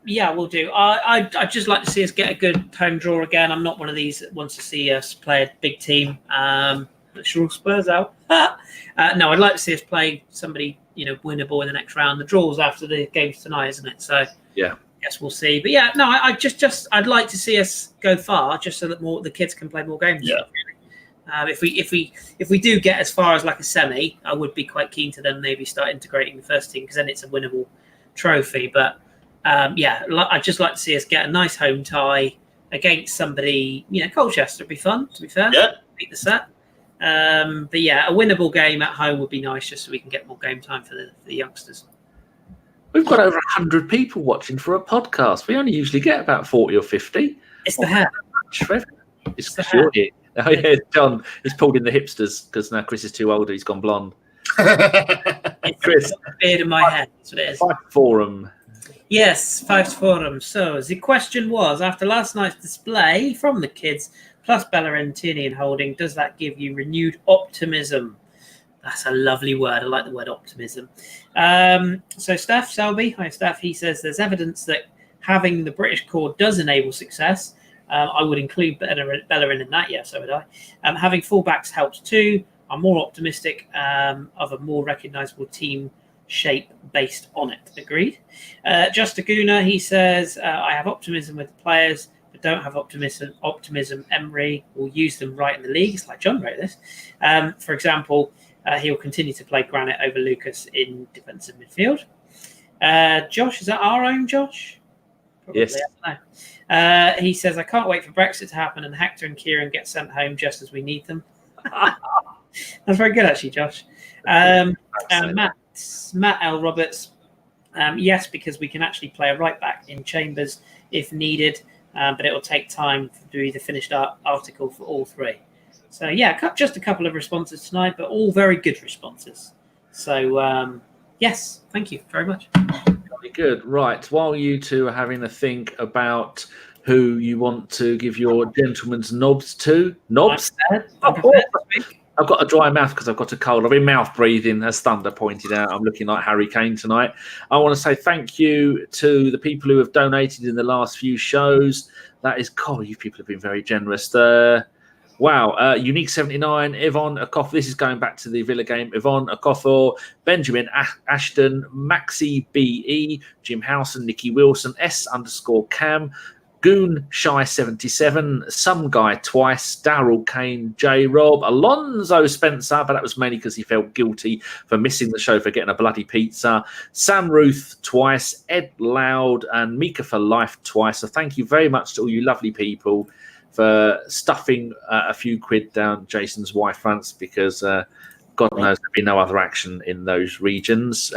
Yeah, we'll do. I'd just like to see us get a good home draw again. I'm not one of these that wants to see us play a big team. Sure, Spurs out. No, I'd like to see us play somebody, winnable in the next round. The draw's after the games tonight, isn't it? So yeah. Yes, we'll see. But yeah, no, I'd like to see us go far, just so that the kids can play more games. Yeah. If we do get as far as like a semi, I would be quite keen to then maybe start integrating the first team because then it's a winnable trophy. But I'd just like to see us get a nice home tie against somebody. Colchester would be fun. To be fair, yeah, beat the set. But yeah, a winnable game at home would be nice, just so we can get more game time for the youngsters. We've got over 100 people watching for a podcast. We only usually get about 40 or 50. It's the hair. It's the hair. Oh yeah, John. He's pulled in the hipsters because now Chris is too old. He's gone blonde. Chris, the beard in my head. That's what it is. Five Forum. Yes, Fives Forum. So the question was: after last night's display from the kids, plus Bellerin, Tierney, and Holding, does that give you renewed optimism? That's a lovely word. I like the word optimism. So Steph Selby, hi Steph, he says there's evidence that having the British core does enable success. I would include Bellerin in that, yeah, so would I. Having fullbacks helps too. I'm more optimistic of a more recognisable team shape based on it. Agreed. Just a Gooner, he says, I have optimism with the players, but don't have optimism. Emery will use them right in the league. It's like John wrote this. For example, he'll continue to play Granite over Lucas in defensive midfield. Josh, is that our own Josh? Probably, yes. I don't know. He says, I can't wait for Brexit to happen and Hector and Kieran get sent home just as we need them. That's very good, actually, Josh. Matt L. Roberts, yes, because we can actually play a right back in Chambers if needed, but it will take time to do the finished article for all three. So, yeah, just a couple of responses tonight, but all very good responses. So, yes, thank you very much. Very good. Right. While you two are having a think about who you want to give your gentleman's knobs to. Knobs? I've got a dry mouth because I've got a cold. I've been mouth breathing, as Thunder pointed out. I'm looking like Harry Kane tonight. I want to say thank you to the people who have donated in the last few shows. That is, God, you people have been very generous. Wow. Unique 79, Yvonne Akoth. This is going back to the Villa game. Yvonne Akothor, Benjamin Ashton, Maxi BE, Jim Howson, Nicky Wilson, S_Cam, Goon Shy 77, Some Guy Twice, Darryl Kane, J Rob, Alonzo Spencer, but that was mainly because he felt guilty for missing the show for getting a bloody pizza, Sam Ruth twice, Ed Loud, and Mika for Life twice. So thank you very much to all you lovely people for stuffing a few quid down Jason's wife fronts because God knows there'll be no other action in those regions.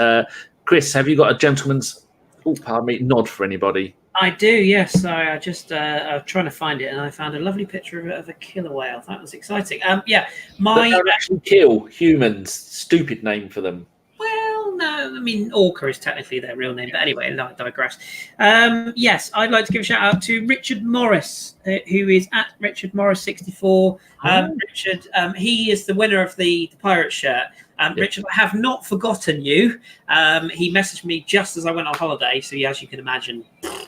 Chris, have you got a gentleman's nod for anybody? I do, yes. Sorry, I just I'm trying to find it, and I found a lovely picture of a killer whale. That was exciting. Yeah, But they actually kill humans. Stupid name for them. Well, no, I mean Orca is technically their real name, but anyway, I digress. Yes, I'd like to give a shout out to Richard Morris, who is at Richard Morris 64. Richard, he is the winner of the Pirate shirt. Richard, I have not forgotten you. He messaged me just as I went on holiday, so as you can imagine,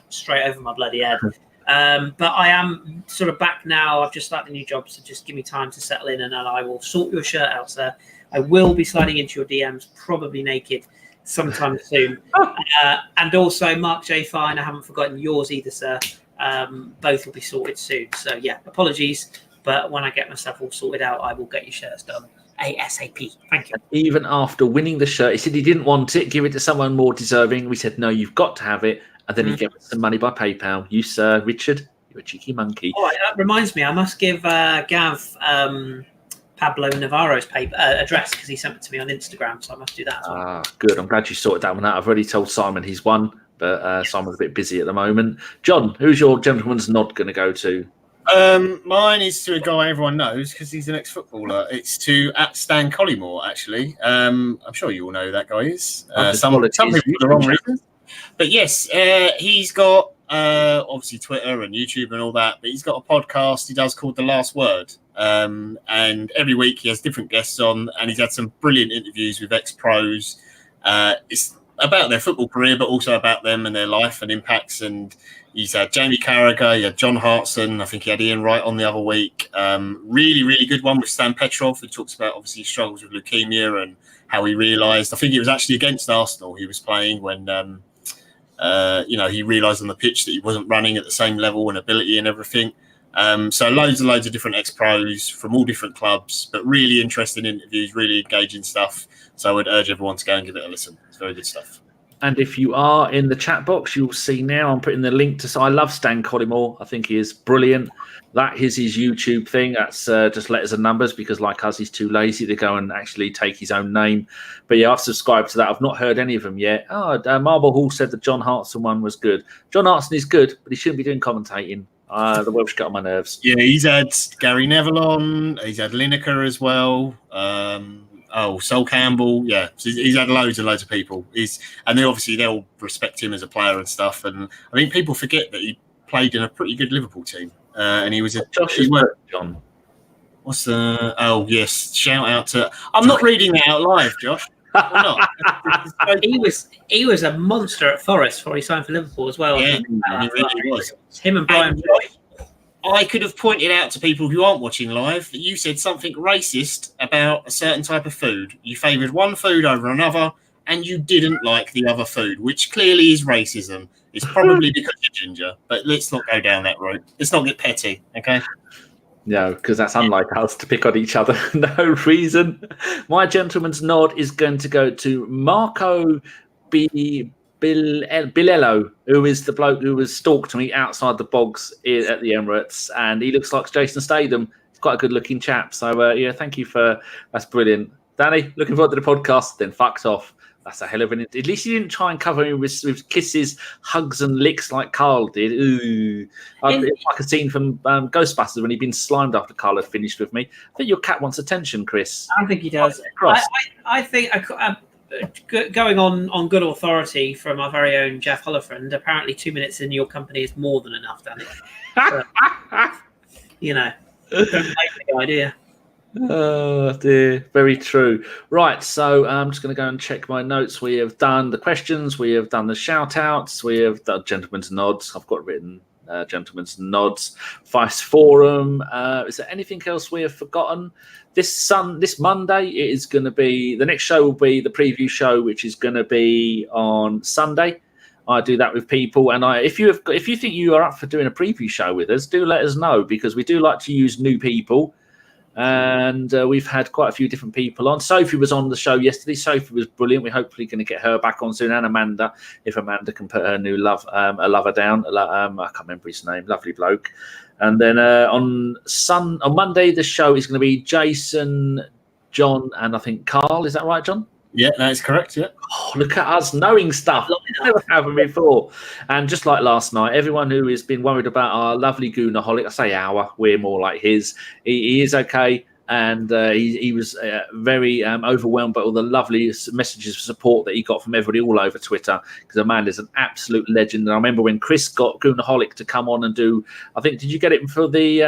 straight over my bloody head. But I am sort of back now. I've just started a new job, so just give me time to settle in, and then I will sort your shirt out, sir. I will be sliding into your DMs, probably naked, sometime soon. And also, Mark J. Fine, I haven't forgotten yours either, sir. Both will be sorted soon. So, yeah, apologies. But when I get myself all sorted out, I will get your shirts done ASAP. Thank you. Even after winning the shirt, he said he didn't want it. Give it to someone more deserving. We said, no, you've got to have it. And then he gave us some money by PayPal. You, sir, Richard, You're a cheeky monkey. Oh, that reminds me, I must give Gav Pablo Navarro's address because he sent it to me on Instagram, so I must do that as well. Ah, good. I'm glad you sorted that one out. I've already told Simon he's won, but Simon's a bit busy at the moment. John, who's your gentleman's nod going to go to? Mine is to a guy everyone knows because he's an ex-footballer. It's to @Stan Collymore, actually. I'm sure you all know who that guy is. Some people for the wrong reasons. But yes, he's got obviously Twitter and YouTube and all that, but he's got a podcast he does called The Last Word. And every week he has different guests on, and he's had some brilliant interviews with ex-pros. It's about their football career, but also about them and their life and impacts. And he's had Jamie Carragher, he had John Hartson, I think he had Ian Wright on the other week. Really, really good one with Stan Petrov, who talks about obviously his struggles with leukemia and how he realised, I think it was actually against Arsenal he was playing when, he realised on the pitch that he wasn't running at the same level and ability and everything. So loads and loads of different ex-pros from all different clubs, but really interesting interviews, really engaging stuff. So I would urge everyone to go and give it a listen. It's very good stuff. And if you are in the chat box, you'll see now I'm putting the link to. So I love Stan Collymore. I think he is brilliant. That is his YouTube thing. That's just letters and numbers because, like us, he's too lazy to go and actually take his own name. But yeah, I've subscribed to that. I've not heard any of them yet. Marble Hall said the John Hartson one was good. John Hartson is good, but he shouldn't be doing commentating. The Welsh get on my nerves. Yeah, he's had Gary Neville on. He's had Lineker as well. Sol Campbell. Yeah, so he's had loads and loads of people. And they'll respect him as a player and stuff. And I think people forget that he played in a pretty good Liverpool team. And he was John. What's the? Oh yes, shout out to. I'm not reading that out live, Josh. I'm not. He was a monster at Forest before he signed for Liverpool as well. Yeah, he really was. Him and Brian. I could have pointed out to people who aren't watching live that you said something racist about a certain type of food. You favoured one food over another, and you didn't like the other food, which clearly is racism. It's probably because you're ginger, but let's not go down that road. Let's not get petty, okay? No, because that's unlike us to pick on each other. No reason. My gentleman's nod is going to go to Marco Bilello, who is the bloke who was stalked me outside the bogs at the Emirates, and he looks like Jason Statham. He's quite a good-looking chap. So, thank you for that's brilliant. Danny, looking forward to the podcast, then fucked off. That's a hell of an... At least he didn't try and cover me with kisses, hugs and licks like Carl did. Ooh. It's like a scene from Ghostbusters when he'd been slimed after Carl had finished with me. I think your cat wants attention, Kris. I think he does. I think... going on good authority from our very own Jeff Hollifriend, apparently 2 minutes in your company is more than enough, Danny. Don't like the idea. Oh dear, very true. Right, so I'm just going to go and check my notes. We have done the questions, we have done the shout outs, we have done gentleman's nods. I've got written gentleman's nods, Vice Forum. Is there anything else we have forgotten? This Monday, it is going to be the next show will be the preview show, which is going to be on Sunday. I do that with people, and if you think you are up for doing a preview show with us, do let us know because we do like to use new people. And we've had quite a few different people on. Sophie was on the show yesterday. Sophie was brilliant. We're hopefully going to get her back on soon. And Amanda, if Amanda can put her new a lover down. I can't remember his name. Lovely bloke. And then on Monday, the show is going to be Jason, John, and I think Carl. Is that right, John? Yeah, that is correct. Yeah. Oh, look at us knowing stuff. Never happened before. And just like last night, everyone who has been worried about our lovely Goonerholic, I say our, we're more like his. He is okay. And he was very overwhelmed by all the lovely messages of support that he got from everybody all over Twitter because the man is an absolute legend. And I remember when Kris got Goonerholic to come on and do, I think, did you get it for the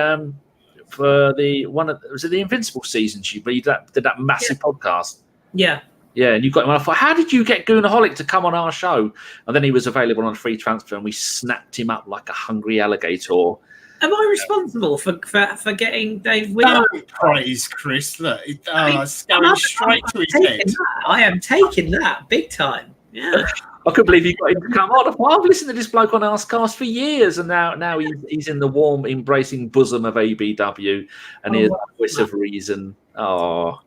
was it the Invincible season? Did that massive podcast? Yeah. Yeah, and you got him. I thought, how did you get Goonerholic to come on our show? And then he was available on a free transfer, and we snapped him up like a hungry alligator. Am I responsible for getting Dave Willock? Don't praise Kris. Look, it's going straight to his head. I am taking that big time. Yeah. I couldn't believe you got him to come on. I've listened to this bloke on Arsecast for years, and now he's in the warm, embracing bosom of ABW, and he's the voice of reason. Oh.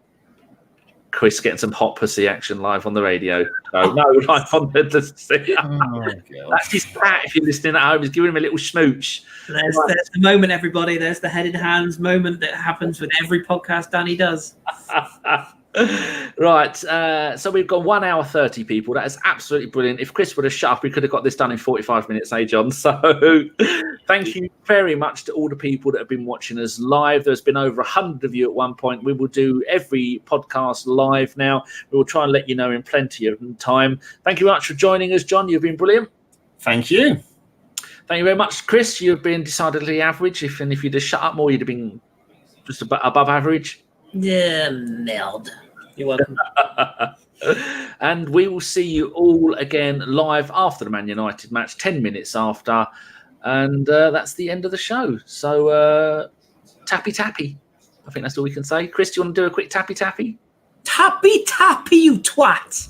Kris getting some hot pussy action live on the radio. No, live on the that's his cat. If you're listening at home, he's giving him a little smooch. There's the moment, everybody. There's the head in hands moment that happens with every podcast Danny does. Right, so we've got 1 hour 30 people. That is absolutely brilliant. If Kris would have shut up, we could have got this done in 45 minutes, John? So thank you very much to all the people that have been watching us live. There's been over 100 of you at one point. We will do every podcast live now. We will try and let you know in plenty of time. Thank you very much for joining us, John. You've been brilliant. Thank you. Thank you very much, Kris. You've been decidedly average. If you'd have shut up more, you'd have been just above average. Yeah, meld. You're welcome. And we will see you all again live after the Man United match, 10 minutes after. And that's the end of the show. So, tappy tappy. I think that's all we can say. Kris, do you want to do a quick tappy tappy? Tappy tappy, you twat.